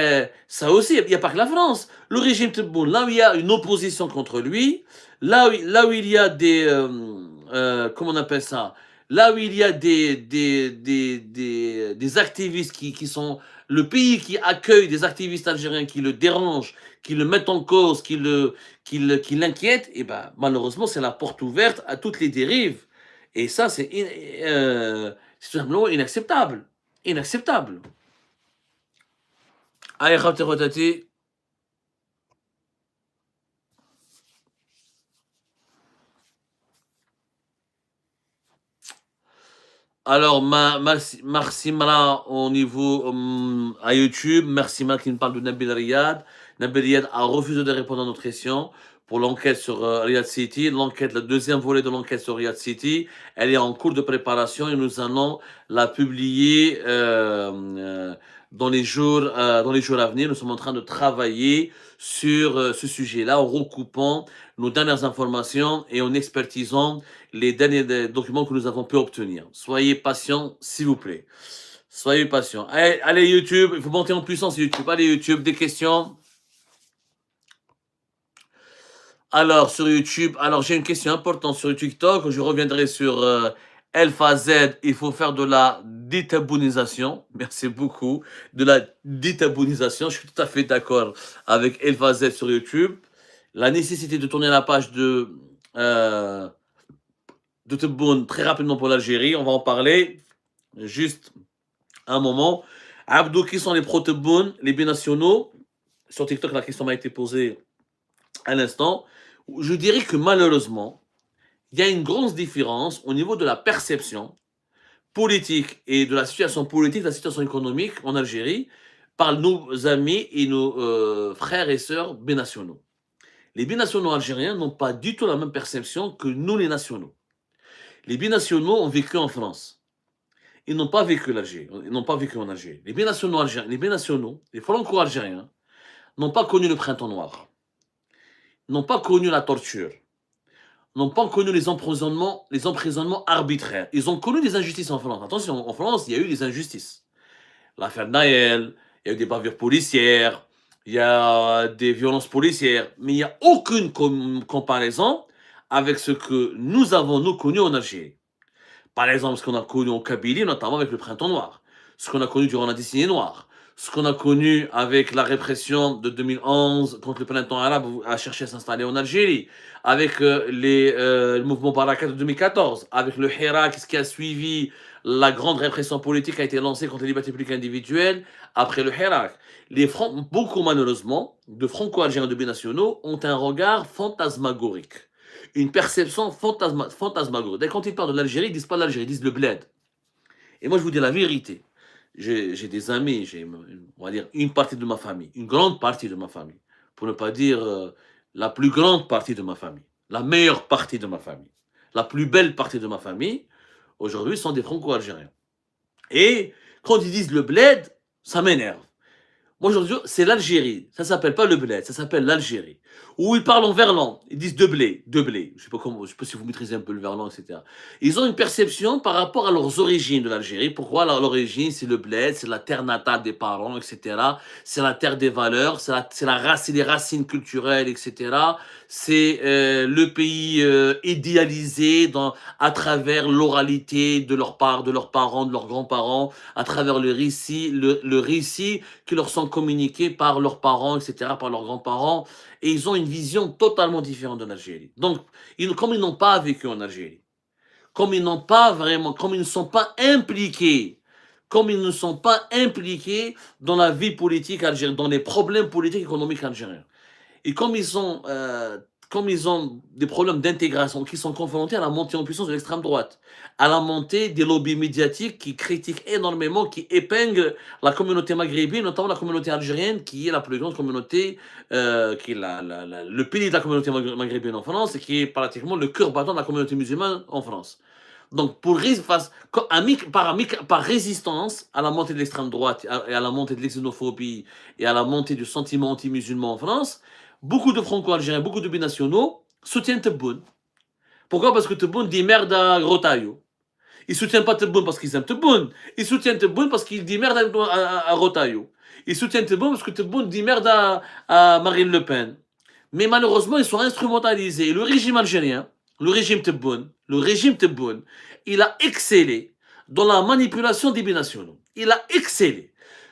ça aussi, il n'y a pas que la France. Le régime Tebboune, là où il y a une opposition contre lui, là où il y a comment on appelle ça, là où il y a des activistes qui sont le pays qui accueille des activistes algériens qui le dérangent, qui le mettent en cause, qui l'inquiètent, et ben malheureusement c'est la porte ouverte à toutes les dérives. Et ça c'est tout simplement inacceptable. Inacceptable. Allez, Khabti Khotati. Alors, Marsimala au niveau à YouTube, Marsimala qui nous parle de Nabil Riyad. Nabil Riyad a refusé de répondre à notre question pour l'enquête sur Riyad City. L'enquête, le deuxième volet de l'enquête sur Riyad City, elle est en cours de préparation et nous allons la publier dans les jours à venir. Nous sommes en train de travailler sur ce sujet-là en recoupant nos dernières informations et en expertisant les derniers documents que nous avons pu obtenir. Soyez patients, s'il vous plaît. Soyez patients. Allez, YouTube, il faut monter en puissance YouTube. Allez YouTube, des questions. Alors, sur YouTube, j'ai une question importante sur TikTok. Je reviendrai sur Alpha Z. Il faut faire de la détabonisation. Merci beaucoup. De la détabonisation. Je suis tout à fait d'accord avec Alpha Z sur YouTube. La nécessité de tourner la page de Tebboune très rapidement pour l'Algérie. On va en parler. Juste un moment. Abdou, qui sont les pro-Tebboune, les binationaux? Sur TikTok, la question m'a été posée à l'instant. Je dirais que malheureusement, il y a une grosse différence au niveau de la perception politique et de la situation politique, de la situation économique en Algérie par nos amis et nos frères et sœurs binationaux. Les binationaux algériens n'ont pas du tout la même perception que nous, les nationaux. Les binationaux ont vécu en France. Ils n'ont pas vécu l'Algérie. Ils n'ont pas vécu en Algérie. Les binationaux algériens, les franco-algériens, n'ont pas connu le printemps noir. N'ont pas connu la torture. N'ont pas connu les emprisonnements arbitraires. Ils ont connu des injustices en France. Attention, en France, il y a eu des injustices. L'affaire Naël, il y a eu des bavures policières, il y a des violences policières, mais il n'y a aucune comparaison avec ce que nous avons, nous, connu en Algérie. Par exemple, ce qu'on a connu en Kabylie, notamment avec le printemps noir, ce qu'on a connu durant la décennie noire, ce qu'on a connu avec la répression de 2011 contre le printemps arabe a cherché à s'installer en Algérie, avec le mouvement Baraka de 2014, avec le Hirak, ce qui a suivi, la grande répression politique a été lancée contre les libertés publiques individuelles après le Hirak. Beaucoup malheureusement de franco-algériens de binationaux ont un regard fantasmagorique, une perception fantasmagorique. Dès quand ils parlent de l'Algérie, ils disent pas l'Algérie, ils disent le bled. Et moi je vous dis la vérité. J'ai des amis, on va dire une partie de ma famille, une grande partie de ma famille, pour ne pas dire la plus grande partie de ma famille, la meilleure partie de ma famille, la plus belle partie de ma famille, aujourd'hui sont des franco-algériens. Et quand ils disent le bled, ça m'énerve. Moi, aujourd'hui, c'est l'Algérie. Ça s'appelle pas le bled, ça s'appelle l'Algérie. Où ils parlent en verlan. Ils disent de blé, de blé. Je sais pas comment, je sais pas si vous maîtrisez un peu le verlan, etc. Ils ont une perception par rapport à leurs origines de l'Algérie. Pourquoi l'origine, c'est le bled, c'est la terre natale des parents, etc. C'est la terre des valeurs, c'est la race, c'est les racines culturelles, etc. C'est le pays idéalisé à travers l'oralité de leurs parents, de leurs grands-parents, à travers le récit qui leur sont communiqués par leurs parents, etc., par leurs grands-parents, et ils ont une vision totalement différente de l'Algérie. Donc, comme ils n'ont pas vécu en Algérie, comme ils n'ont pas vraiment, comme ils ne sont pas impliqués, comme ils ne sont pas impliqués dans la vie politique algérienne, dans les problèmes politiques et économiques algériens, et comme ils ont des problèmes d'intégration, qui sont confrontés à la montée en puissance de l'extrême droite, à la montée des lobbies médiatiques qui critiquent énormément, qui épinglent la communauté maghrébine, notamment la communauté algérienne, qui est la plus grande communauté, qui est le pilier de la communauté maghrébine en France, et qui est pratiquement le cœur battant de la communauté musulmane en France. Donc, par résistance à la montée de l'extrême droite et à la montée de l'exxénophobie et à la montée du sentiment anti-musulman en France, beaucoup de franco-algériens, beaucoup de binationaux soutiennent Tebboune. Pourquoi? Parce que Tebboune dit merde à Rotaillot. Ils ne soutiennent pas Tebboune parce qu'ils aiment Tebboune. Ils soutiennent Tebboune parce qu'il dit merde à Rotaillot. Ils soutiennent Tebboune parce que Tebboune dit merde à Marine Le Pen. Mais malheureusement, ils sont instrumentalisés. Et le régime algérien, le régime Tebboune, il a excellé dans la manipulation des binationaux. Il a excellé.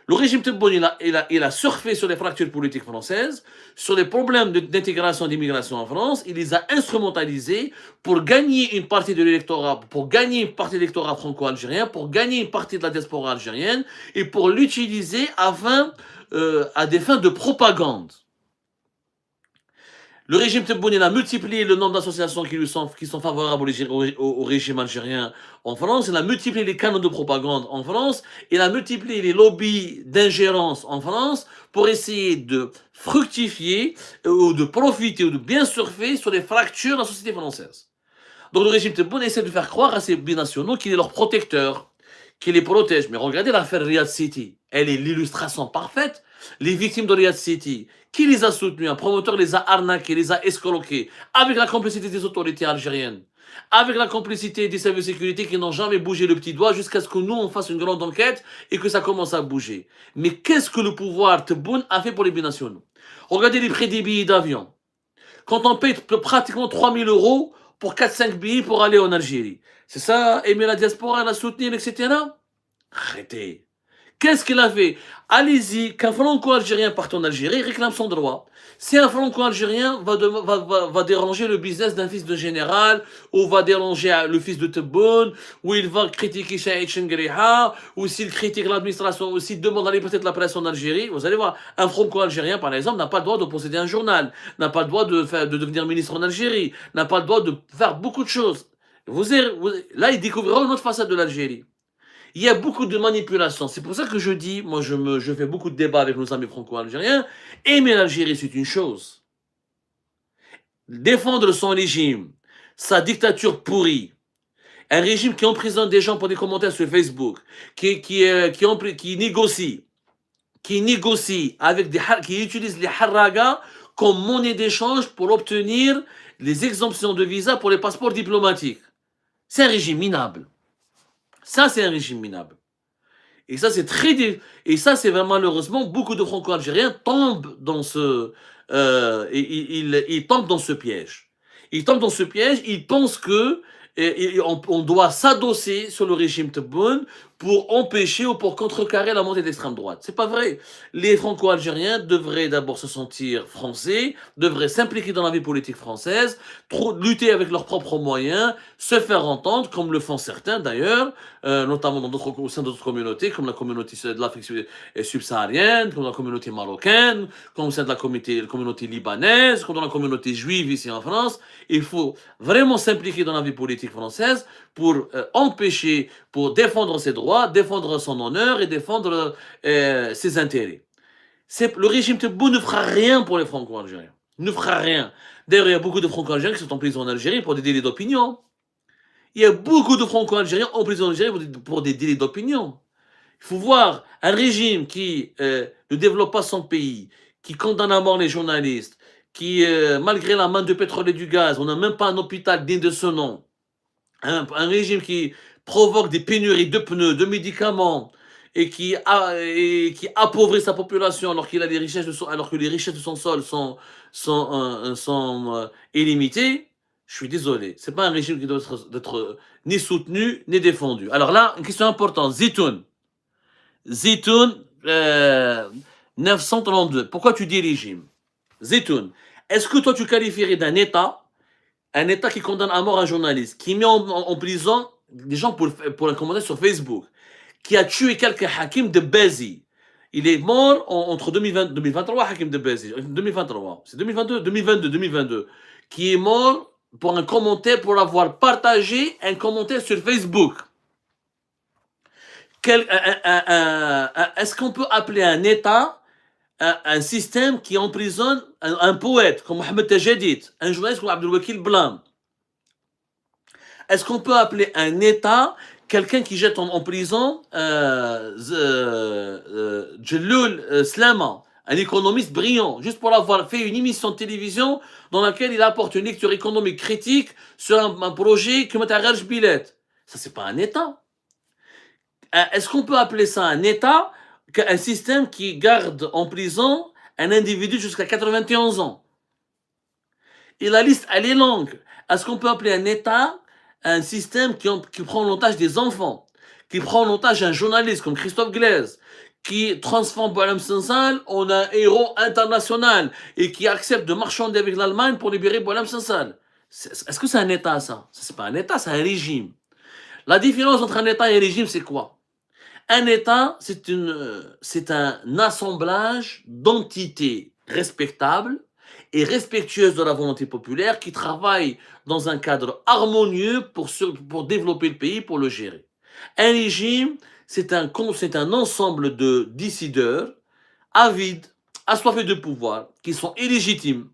Le régime Tebboune, il a surfé sur les fractures politiques françaises, sur les problèmes d'intégration et d'immigration en France. Il les a instrumentalisés pour gagner une partie de l'électorat, pour gagner une partie de l'électorat franco-algérien, pour gagner une partie de la diaspora algérienne et pour l'utiliser à des fins de propagande. Le régime Tebboune a multiplié le nombre d'associations qui sont favorables au régime algérien en France. Il a multiplié les canaux de propagande en France. Il a multiplié les lobbies d'ingérence en France pour essayer de fructifier ou de profiter ou de bien surfer sur les fractures de la société française. Donc le régime Tebboune essaie de faire croire à ces binationaux qu'il est leur protecteur, qu'il les protège. Mais regardez l'affaire Riyad City. Elle est l'illustration parfaite. Les victimes de Riyad City, qui les a soutenus? Un promoteur les a arnaqués, les a escroqués, avec la complicité des autorités algériennes, avec la complicité des services de sécurité qui n'ont jamais bougé le petit doigt jusqu'à ce que nous, on fasse une grande enquête et que ça commence à bouger. Mais qu'est-ce que le pouvoir Tebboune a fait pour les binationaux? Regardez les prix des billets d'avion. Quand on paye pratiquement 3 000 € pour 4-5 billets pour aller en Algérie, c'est ça, aimer la diaspora, la soutenir, etc. Arrêtez. Qu'est-ce qu'il a fait? Allez-y, qu'un franco-algérien parte en Algérie, il réclame son droit. Si un franco-algérien va déranger le business d'un fils de général, ou va déranger le fils de Tebboune, ou il va critiquer Saïd Chengriha, ou s'il critique l'administration, ou s'il demande d'aller peut-être la presse en Algérie, vous allez voir, un franco-algérien, par exemple, n'a pas le droit de posséder un journal, n'a pas le droit de devenir ministre en Algérie, n'a pas le droit de faire beaucoup de choses. Là, il découvrira une autre façade de l'Algérie. Il y a beaucoup de manipulation. C'est pour ça que je dis, moi je fais beaucoup de débats avec nos amis franco-algériens. Aimer l'Algérie, c'est une chose. Défendre son régime, sa dictature pourrie, un régime qui emprisonne des gens pour des commentaires sur Facebook, qui négocie qui utilise les harragas comme monnaie d'échange pour obtenir les exemptions de visa pour les passeports diplomatiques. C'est un régime minable. Ça, c'est un régime minable. Et ça, c'est vraiment malheureusement, beaucoup de franco-algériens tombent dans ils tombent dans ce piège. Ils tombent dans ce piège, ils pensent on doit s'adosser sur le régime Tebboune pour empêcher ou pour contrecarrer la montée d'extrême droite. C'est pas vrai. Les franco-algériens devraient d'abord se sentir français, devraient s'impliquer dans la vie politique française, lutter avec leurs propres moyens, se faire entendre, comme le font certains d'ailleurs, notamment au sein d'autres communautés, comme la communauté de l'Afrique subsaharienne, comme la communauté marocaine, comme au sein de la communauté libanaise, comme dans la communauté juive ici en France. Il faut vraiment s'impliquer dans la vie politique française pour empêcher, pour défendre ses droits, défendre son honneur et défendre ses intérêts. Le régime Tebboune ne fera rien pour les franco-algériens. Ne fera rien. D'ailleurs, il y a beaucoup de franco-algériens qui sont en prison en Algérie pour des délits d'opinion. Il y a beaucoup de franco-algériens en prison en Algérie pour des délits d'opinion. Il faut voir un régime qui ne développe pas son pays, qui condamne à mort les journalistes, qui, malgré la manne de pétrole et du gaz, on n'a même pas un hôpital digne de ce nom, un régime qui provoque des pénuries de pneus, de médicaments, et qui appauvrit sa population alors, alors que les richesses de son sol sont illimitées, je suis désolé. Ce n'est pas un régime qui doit être ni soutenu, ni défendu. Alors là, une question importante. Zitoun, 932. Pourquoi tu dis régime? Zitoun, est-ce que toi tu qualifierais d'un État, un État qui condamne à mort un journaliste, qui met en prison des gens pour un commentaire sur Facebook, qui a tué quelques Hakim de Bézi? Il est mort entre 2023, Hakim de Bézi, 2023, c'est 2022, 2022, qui est mort pour un commentaire, pour avoir partagé un commentaire sur Facebook. Est-ce qu'on peut appeler un État un système qui emprisonne un poète comme Mohamed Tajadid, un journaliste comme Abdelwakil Blam? Est-ce qu'on peut appeler un État quelqu'un qui jette en prison Djeloul Slama, un économiste brillant, juste pour avoir fait une émission de télévision dans laquelle il apporte une lecture économique critique sur un projet qui m'intéresse Bilet? Ça, c'est pas un État. Est-ce qu'on peut appeler ça un État, un système qui garde en prison un individu jusqu'à 91 ans? Et la liste, elle est longue. Est-ce qu'on peut appeler un État un système qui prend en otage des enfants, qui prend en otage un journaliste comme Christophe Glaise, qui transforme Boualem Sansal en un héros international et qui accepte de marchander avec l'Allemagne pour libérer Boualem Sansal? Est-ce que c'est un État, ça? Ça, c'est pas un État, c'est un régime. La différence entre un État et un régime, c'est quoi? Un État, c'est un assemblage d'entités respectables et respectueuses de la volonté populaire qui travaillent dans un cadre harmonieux pour développer le pays, pour le gérer. Un régime, c'est un ensemble de décideurs avides, assoiffés de pouvoir, qui sont illégitimes,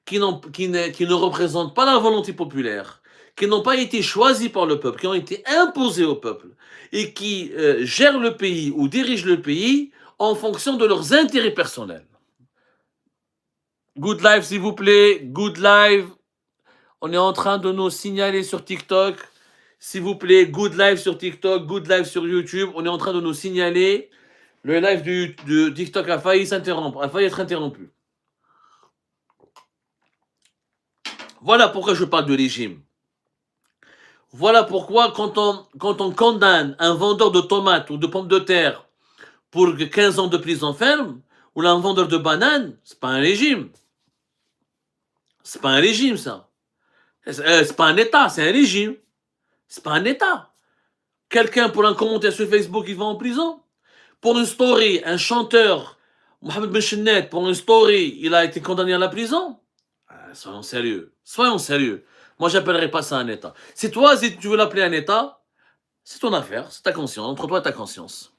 qui ne représentent pas la volonté populaire, qui n'ont pas été choisis par le peuple, qui ont été imposés au peuple, et qui gèrent le pays ou dirigent le pays en fonction de leurs intérêts personnels. Good live, s'il vous plaît, good live. On est en train de nous signaler sur TikTok. S'il vous plaît, good live sur TikTok, good live sur YouTube. On est en train de nous signaler. Le live de TikTok a failli être interrompu. Voilà pourquoi je parle de régime. Voilà pourquoi quand on condamne un vendeur de tomates ou de pommes de terre pour 15 ans de prison ferme, ou un vendeur de bananes, c'est pas un régime. C'est pas un régime, ça. C'est pas un État, c'est un régime. C'est pas un État. Quelqu'un pour un commentaire sur Facebook, il va en prison. Pour une story, un chanteur, Mohamed Benchenet, pour une story, il a été condamné à la prison. Soyons sérieux. Soyons sérieux. Moi, j'appellerais pas ça un État. Si toi, si tu veux l'appeler un État, c'est ton affaire, c'est ta conscience, entre toi et ta conscience.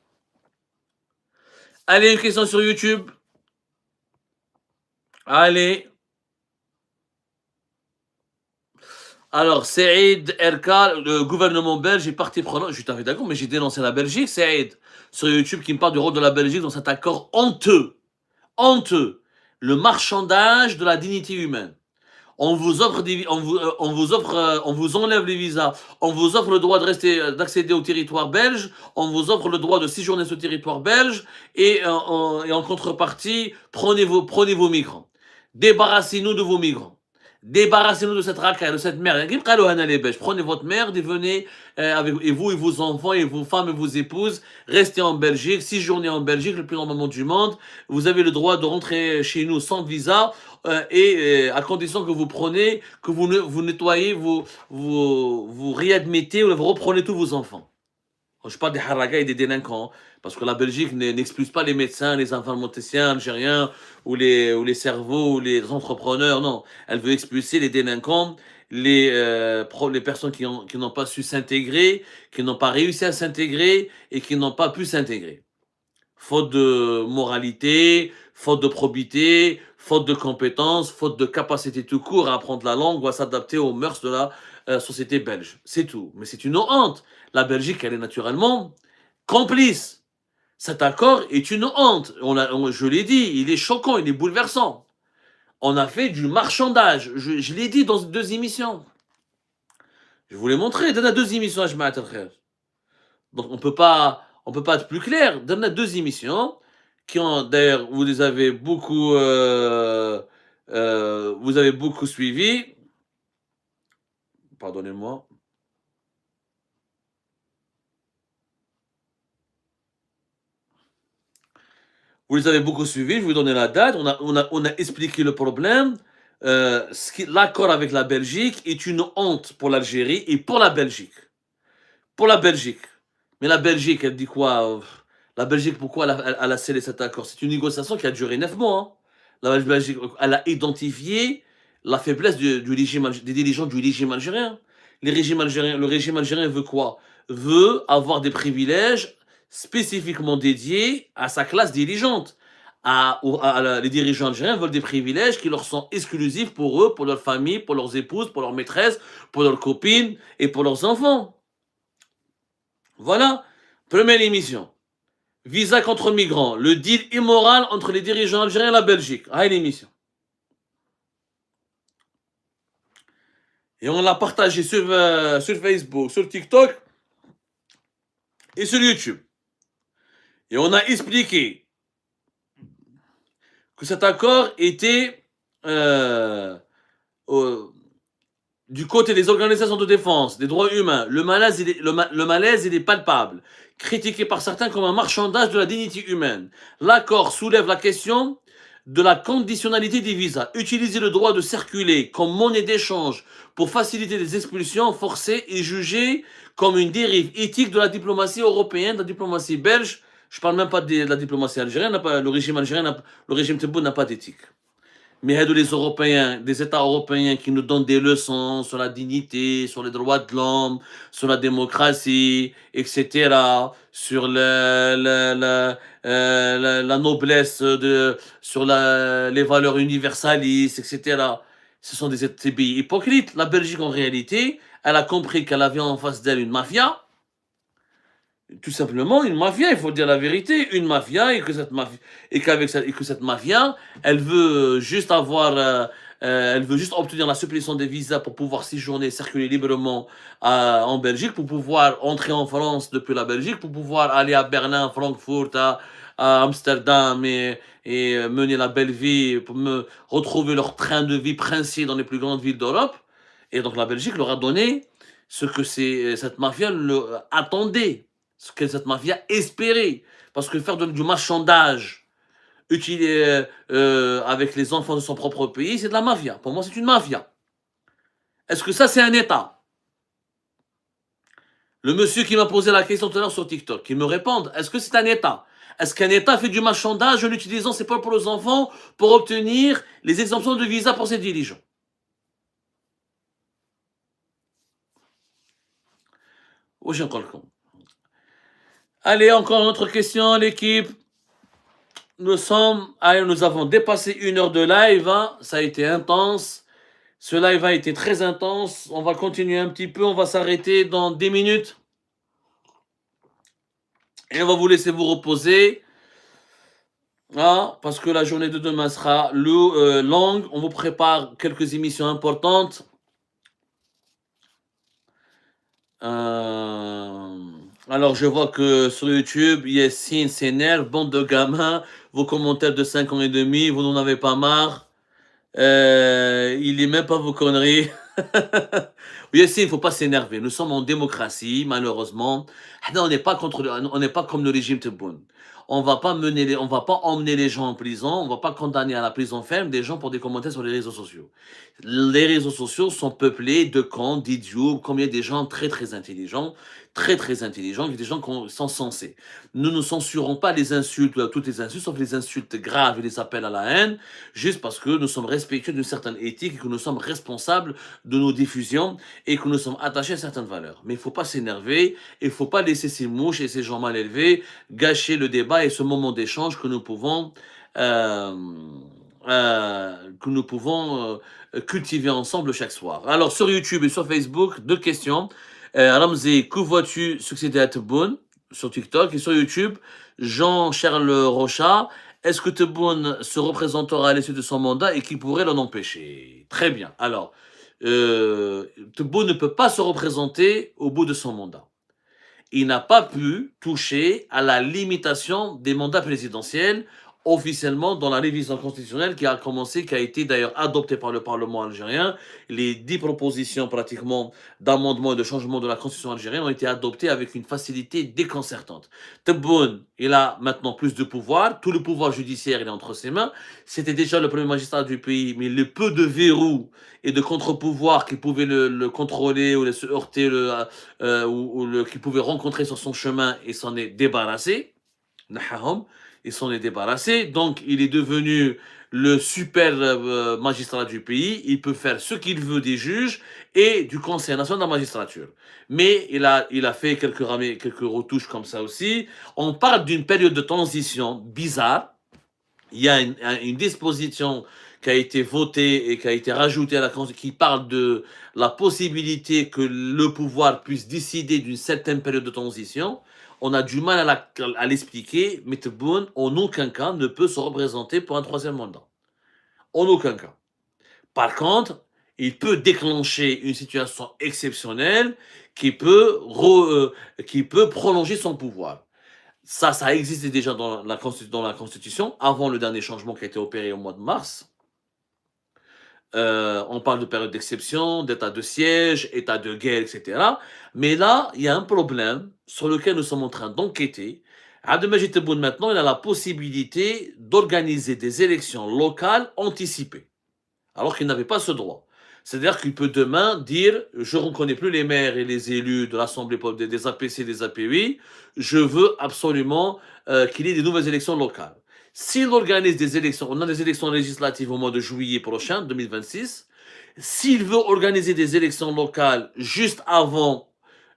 Allez, une question sur YouTube. Allez. Alors, Saïd Erka, le gouvernement belge est parti prenant. Je suis tout à fait d'accord, mais j'ai dénoncé la Belgique. Saïd, sur YouTube, qui me parle du rôle de la Belgique dans cet accord honteux. Honteux. Le marchandage de la dignité humaine. On vous offre on vous enlève les visas, on vous offre le droit d'accéder au territoire belge, on vous offre le droit de séjourner sur le territoire belge, et en contrepartie, prenez vos migrants. Débarrassez-nous de vos migrants. Débarrassez-nous de cette racaille, de cette merde. Prenez votre merde et venez, et vous et vos enfants et vos femmes et vos épouses, restez en Belgique, séjournez en Belgique, le plus normalement du monde. Vous avez le droit de rentrer chez nous sans visa, à condition que vous prenez, que vous nettoyez, vous réadmettez ou vous reprenez tous vos enfants. Je parle des haragas et des délinquants, parce que la Belgique n'expulse pas les médecins, les informaticiens algériens, ou les cerveaux, ou les entrepreneurs, non. Elle veut expulser les délinquants, les personnes qui n'ont pas su s'intégrer, qui n'ont pas réussi à s'intégrer et qui n'ont pas pu s'intégrer. Faute de moralité, faute de probité, faute de compétences, faute de capacité tout court à apprendre la langue ou à s'adapter aux mœurs de la société belge. C'est tout. Mais c'est une honte. La Belgique, elle est naturellement complice. Cet accord est une honte. Je l'ai dit, il est choquant, il est bouleversant. On a fait du marchandage. Je l'ai dit dans 2 émissions. Je vous l'ai montré. Donne 2 émissions à Jamaat al-Khair. Donc on peut pas être plus clair. Donne 2 émissions qui ont, d'ailleurs, vous les avez beaucoup, vous avez beaucoup suivi. Pardonnez-moi. Vous les avez beaucoup suivis, je vais vous donner la date. On a expliqué le problème. L'accord avec la Belgique est une honte pour l'Algérie et pour la Belgique. Pour la Belgique. Mais la Belgique, elle dit quoi? La Belgique, pourquoi elle a scellé cet accord? C'est une négociation qui a duré 9 mois. Hein. La Belgique, elle a identifié la faiblesse des dirigeants du régime algérien. Le régime algérien veut quoi? Veut avoir des privilèges spécifiquement dédiés à sa classe dirigeante. Les dirigeants algériens veulent des privilèges qui leur sont exclusifs pour eux, pour leur famille, pour leurs épouses, pour leurs maîtresses, pour leurs copines et pour leurs enfants. Voilà, première émission. Visa contre migrants, le deal immoral entre les dirigeants algériens et la Belgique. Ah, l'émission. Et on l'a partagé sur Facebook, sur TikTok et sur YouTube. Et on a expliqué que cet accord était du côté des organisations de défense des droits humains. Le malaise, il est palpable, critiqué par certains comme un marchandage de la dignité humaine. L'accord soulève la question de la conditionnalité des visas. Utiliser le droit de circuler comme monnaie d'échange pour faciliter les expulsions forcées est jugé comme une dérive éthique de la diplomatie européenne, de la diplomatie belge. Je ne parle même pas de la diplomatie algérienne. Le régime algérien, le régime Tebboune n'a pas d'éthique. Mais les Européens, des États européens qui nous donnent des leçons sur la dignité, sur les droits de l'homme, sur la démocratie, etc., sur la noblesse, sur les valeurs universalistes, etc. Ce sont des pays hypocrites. La Belgique, en réalité, elle a compris qu'elle avait en face d'elle une mafia. Tout simplement une mafia, il faut dire la vérité, une mafia, et que cette mafia, elle veut juste elle veut juste obtenir la supplétion des visas pour pouvoir séjourner, circuler librement en Belgique, pour pouvoir entrer en France depuis la Belgique, pour pouvoir aller à Berlin, Francfort, à Amsterdam et mener la belle vie, pour retrouver leur train de vie princier dans les plus grandes villes d'Europe. Et donc la Belgique leur a donné ce que cette mafia attendait. Ce que cette mafia espérait. Parce que faire du marchandage avec les enfants de son propre pays, c'est de la mafia. Pour moi, c'est une mafia. Est-ce que ça, c'est un État? Le monsieur qui m'a posé la question tout à l'heure sur TikTok, qu'il me réponde, est-ce que c'est un État? Est-ce qu'un État fait du marchandage en utilisant ses propres enfants pour obtenir les exemptions de visa pour ses dirigeants? Ou j'ai encore le con. Allez, encore une autre question, l'équipe. Nous avons dépassé 1 heure de live, hein. Ça a été intense. Ce live a été très intense. On va continuer un petit peu, on va s'arrêter dans 10 minutes. Et on va vous laisser vous reposer. Hein, parce que la journée de demain sera longue. On vous prépare quelques émissions importantes. Alors, je vois que sur YouTube, Yassine s'énerve, bande de gamins, vos commentaires de 5 ans et demi, vous n'en avez pas marre. Il n'est même pas vos conneries. Yassine, il ne faut pas s'énerver. Nous sommes en démocratie, malheureusement. On n'est pas comme le régime Tebboune. On va pas emmener les gens en prison, on va pas condamner à la prison ferme des gens pour des commentaires sur les réseaux sociaux. Les réseaux sociaux sont peuplés de cons, d'idiots, combien des gens très très intelligents, des gens qui sont sensés. Nous ne censurons pas les insultes, toutes les insultes, sauf les insultes graves et les appels à la haine, juste parce que nous sommes respectueux d'une certaine éthique et que nous sommes responsables de nos diffusions et que nous sommes attachés à certaines valeurs. Mais il ne faut pas s'énerver, il ne faut pas laisser ces mouches et ces gens mal élevés gâcher le débat et ce moment d'échange que nous pouvons cultiver ensemble chaque soir. Alors sur YouTube et sur Facebook, 2 questions. Ramzi, que vois-tu succéder à Tebboune? sur TikTok et sur YouTube, Jean-Charles Rochat, est-ce que Tebboune se représentera à l'issue de son mandat et qui pourrait l'en empêcher? Très bien. Alors, Tebboune ne peut pas se représenter au bout de son mandat. Il n'a pas pu toucher à la limitation des mandats présidentiels officiellement dans la révision constitutionnelle qui a commencé, qui a été d'ailleurs adoptée par le Parlement algérien. Les 10 propositions pratiquement d'amendement et de changement de la constitution algérienne ont été adoptées avec une facilité déconcertante. Tebboune, il a maintenant plus de pouvoir, tout le pouvoir judiciaire il est entre ses mains. C'était déjà le premier magistrat du pays, mais le peu de verrous et de contre-pouvoirs qui pouvaient le contrôler ou se heurter qu'il pouvait rencontrer sur son chemin et s'en est débarrassé. Il s'en est débarrassé, donc il est devenu le super magistrat du pays. Il peut faire ce qu'il veut des juges et du Conseil national de la magistrature. Mais il a fait quelques retouches comme ça aussi. On parle d'une période de transition bizarre. Il y a une disposition qui a été votée et qui a été rajoutée à la Constitution qui parle de la possibilité que le pouvoir puisse décider d'une certaine période de transition. On a du mal à l'expliquer, mais Tebboune, en aucun cas, ne peut se représenter pour un troisième mandat. En aucun cas. Par contre, il peut déclencher une situation exceptionnelle qui peut prolonger son pouvoir. Ça existait déjà dans la Constitution, avant le dernier changement qui a été opéré au mois de mars. On parle de période d'exception, d'état de siège, état de guerre, etc. Mais là, il y a un problème sur lequel nous sommes en train d'enquêter. Abdelmajid Tebboune, maintenant, il a la possibilité d'organiser des élections locales anticipées, alors qu'il n'avait pas ce droit. C'est-à-dire qu'il peut demain dire « Je ne reconnais plus les maires et les élus de l'Assemblée des APC, des APUI, je veux absolument qu'il y ait des nouvelles élections locales ». S'il organise des élections, on a des élections législatives au mois de juillet prochain, 2026. S'il veut organiser des élections locales juste avant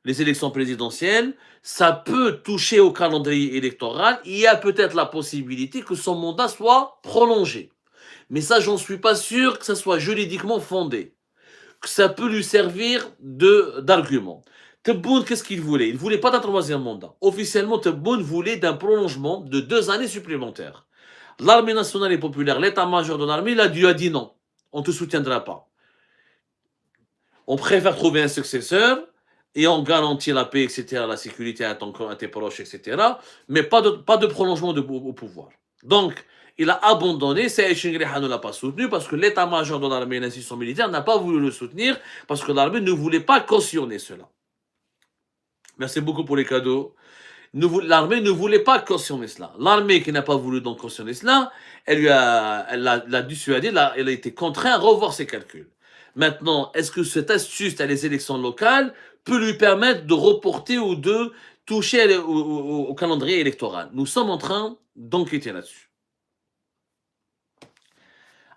les élections présidentielles, ça peut toucher au calendrier électoral. Il y a peut-être la possibilité que son mandat soit prolongé. Mais ça, j'en suis pas sûr que ça soit juridiquement fondé, que ça peut lui servir d'argument. Tebboune, qu'est-ce qu'il voulait? Il ne voulait pas d'un troisième mandat. Officiellement, Tebboune voulait d'un prolongement de 2 années supplémentaires. L'armée nationale et populaire, l'état-major de l'armée, il a dit non, on ne te soutiendra pas. On préfère trouver un successeur et on garantit la paix, etc., la sécurité à tes proches, etc., mais pas de prolongement au pouvoir. Donc, il a abandonné, Saïd Chingriha ne l'a pas soutenu parce que l'état-major de l'armée et l'institution militaire n'a pas voulu le soutenir parce que l'armée ne voulait pas cautionner cela. Merci beaucoup pour les cadeaux. L'armée ne voulait pas cautionner cela. L'armée qui n'a pas voulu donc cautionner cela, elle l'a dissuadé, elle a été contrainte à revoir ses calculs. Maintenant, est-ce que cette astuce à les élections locales peut lui permettre de reporter ou de toucher au calendrier électoral? Nous sommes en train d'enquêter là-dessus.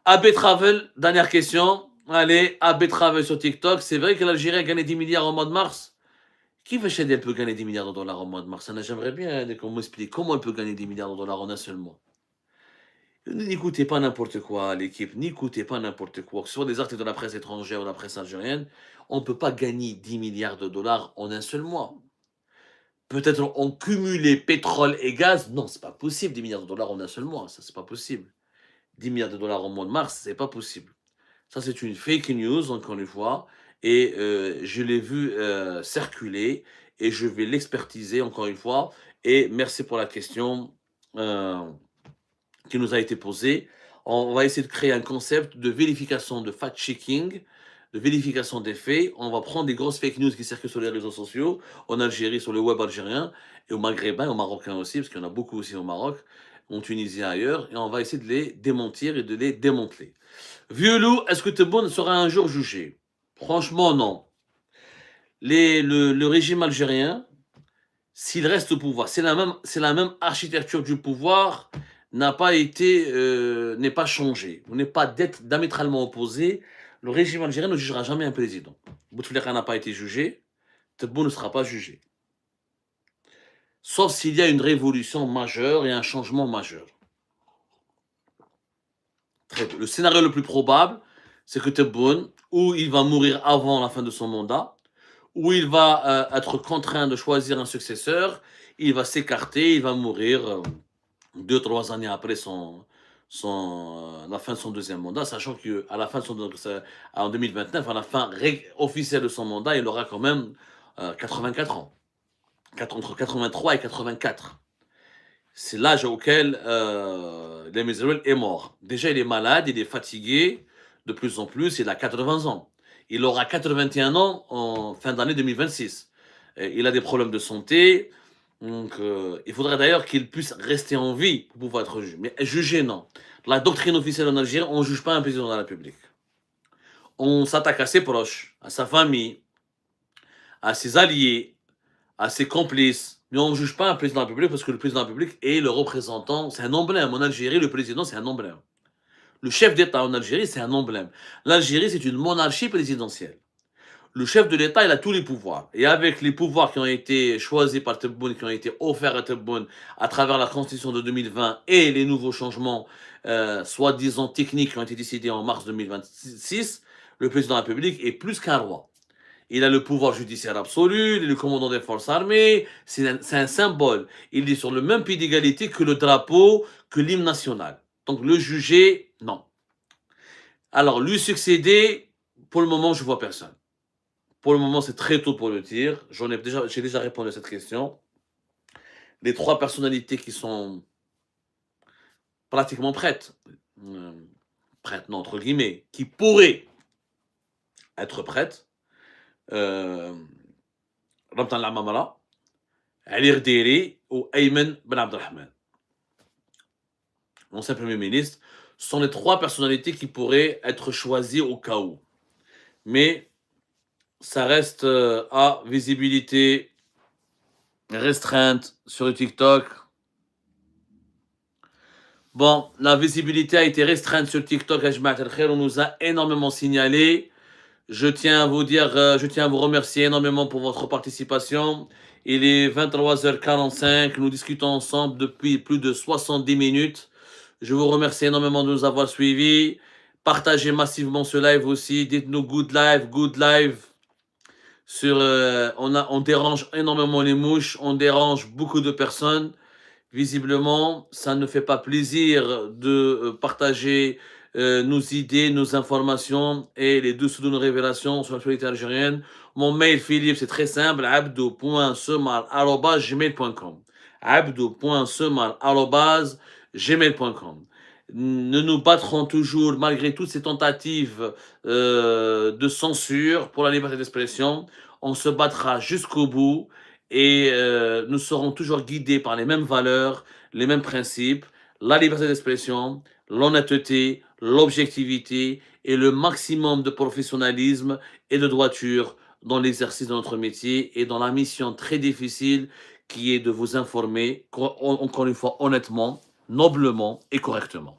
AB Travel, dernière question. Allez, AB Travel sur TikTok. C'est vrai que l'Algérie a gagné 10 milliards au mois de mars? Qui veut elle peut gagner 10 milliards de dollars au mois de mars? J'aimerais bien qu'on m'explique comment elle peut gagner 10 milliards de dollars en un seul mois. N'écoutez pas n'importe quoi, l'équipe, n'écoutez pas n'importe quoi. Que ce soit des articles de la presse étrangère ou de la presse algérienne, on ne peut pas gagner 10 milliards de dollars en un seul mois. Peut-être en cumulé pétrole et gaz, non, c'est pas possible, 10 milliards de dollars en un seul mois, ça c'est pas possible. 10 milliards de dollars au mois de mars, c'est pas possible. Ça c'est une fake news, encore une fois, et je l'ai vu circuler, et je vais l'expertiser encore une fois, et merci pour la question qui nous a été posée. On va essayer de créer un concept de vérification, de fact-checking, de vérification des faits. On va prendre des grosses fake news qui circulent sur les réseaux sociaux, en Algérie, sur le web algérien, et au Maghrébin, au Marocain aussi, parce qu'il y en a beaucoup aussi au Maroc, en Tunisie et ailleurs, et on va essayer de les démentir et de les démanteler. Vieux loup, est-ce que Tebboune sera un jour jugé? Franchement, non. Le régime algérien, s'il reste au pouvoir, c'est la même architecture du pouvoir, n'est pas changée. On n'est pas diamétralement opposé. Le régime algérien ne jugera jamais un président. Bouteflika n'a pas été jugé, Tebboune ne sera pas jugé. Sauf s'il y a une révolution majeure et un changement majeur. Le scénario le plus probable, c'est que Tebboune, ou il va mourir avant la fin de son mandat, où il va être contraint de choisir un successeur, il va s'écarter, il va mourir 2-3 années après la fin de son deuxième mandat, sachant qu'à la fin de en 2029, à la fin officielle de son mandat, il aura quand même 84 ans, entre 83 et 84. C'est l'âge auquel Lemizerwell est mort. Déjà, il est malade, il est fatigué, de plus en plus, il a 80 ans. Il aura 81 ans en fin d'année 2026. Il a des problèmes de santé, donc il faudrait d'ailleurs qu'il puisse rester en vie pour pouvoir être jugé. Mais jugé, non. La doctrine officielle en Algérie, on ne juge pas un président de la République. On s'attaque à ses proches, à sa famille, à ses alliés, à ses complices. Mais on ne juge pas un président de la République parce que le président de la République est le représentant, c'est un emblème. En Algérie, le président, c'est un emblème. Le chef d'État en Algérie, c'est un emblème. L'Algérie, c'est une monarchie présidentielle. Le chef de l'État, il a tous les pouvoirs. Et avec les pouvoirs qui ont été choisis par Tebboune, qui ont été offerts à Tebboune à travers la Constitution de 2020 et les nouveaux changements, soi-disant techniques, qui ont été décidés en mars 2026, le président de la République est plus qu'un roi. Il a le pouvoir judiciaire absolu, il est le commandant des forces armées, c'est un symbole. Il est sur le même pied d'égalité que le drapeau, que l'hymne national. Donc le juger, non. Alors, lui succéder, pour le moment, je ne vois personne. Pour le moment, c'est très tôt pour le dire. J'ai déjà répondu à cette question. Les 3 personnalités qui sont pratiquement prêtes, non, entre guillemets, qui pourraient être prêtes, Ramtan Lamamala, Ali Rderi ou Ayman Ben Abdelrahman, l'ancien Premier ministre, sont les 3 personnalités qui pourraient être choisies au cas où. Mais ça reste à visibilité restreinte sur TikTok. Bon, la visibilité a été restreinte sur TikTok, on nous a énormément signalé. Je tiens à vous remercier énormément pour votre participation. Il est 23h45, nous discutons ensemble depuis plus de 70 minutes. Je vous remercie énormément de nous avoir suivis. Partagez massivement ce live aussi. Dites-nous good live. On dérange énormément les mouches, on dérange beaucoup de personnes. Visiblement, ça ne fait pas plaisir de partager nos idées, nos informations et les dessous de nos révélations sur l'actualité algérienne. Mon mail, Philippe, c'est très simple, abdou.semar@gmail.com. abdou.semar@gmail.com. Nous nous battrons toujours, malgré toutes ces tentatives de censure pour la liberté d'expression. On se battra jusqu'au bout et nous serons toujours guidés par les mêmes valeurs, les mêmes principes, la liberté d'expression, l'honnêteté, l'objectivité et le maximum de professionnalisme et de droiture dans l'exercice de notre métier et dans la mission très difficile qui est de vous informer, encore une fois honnêtement, noblement et correctement.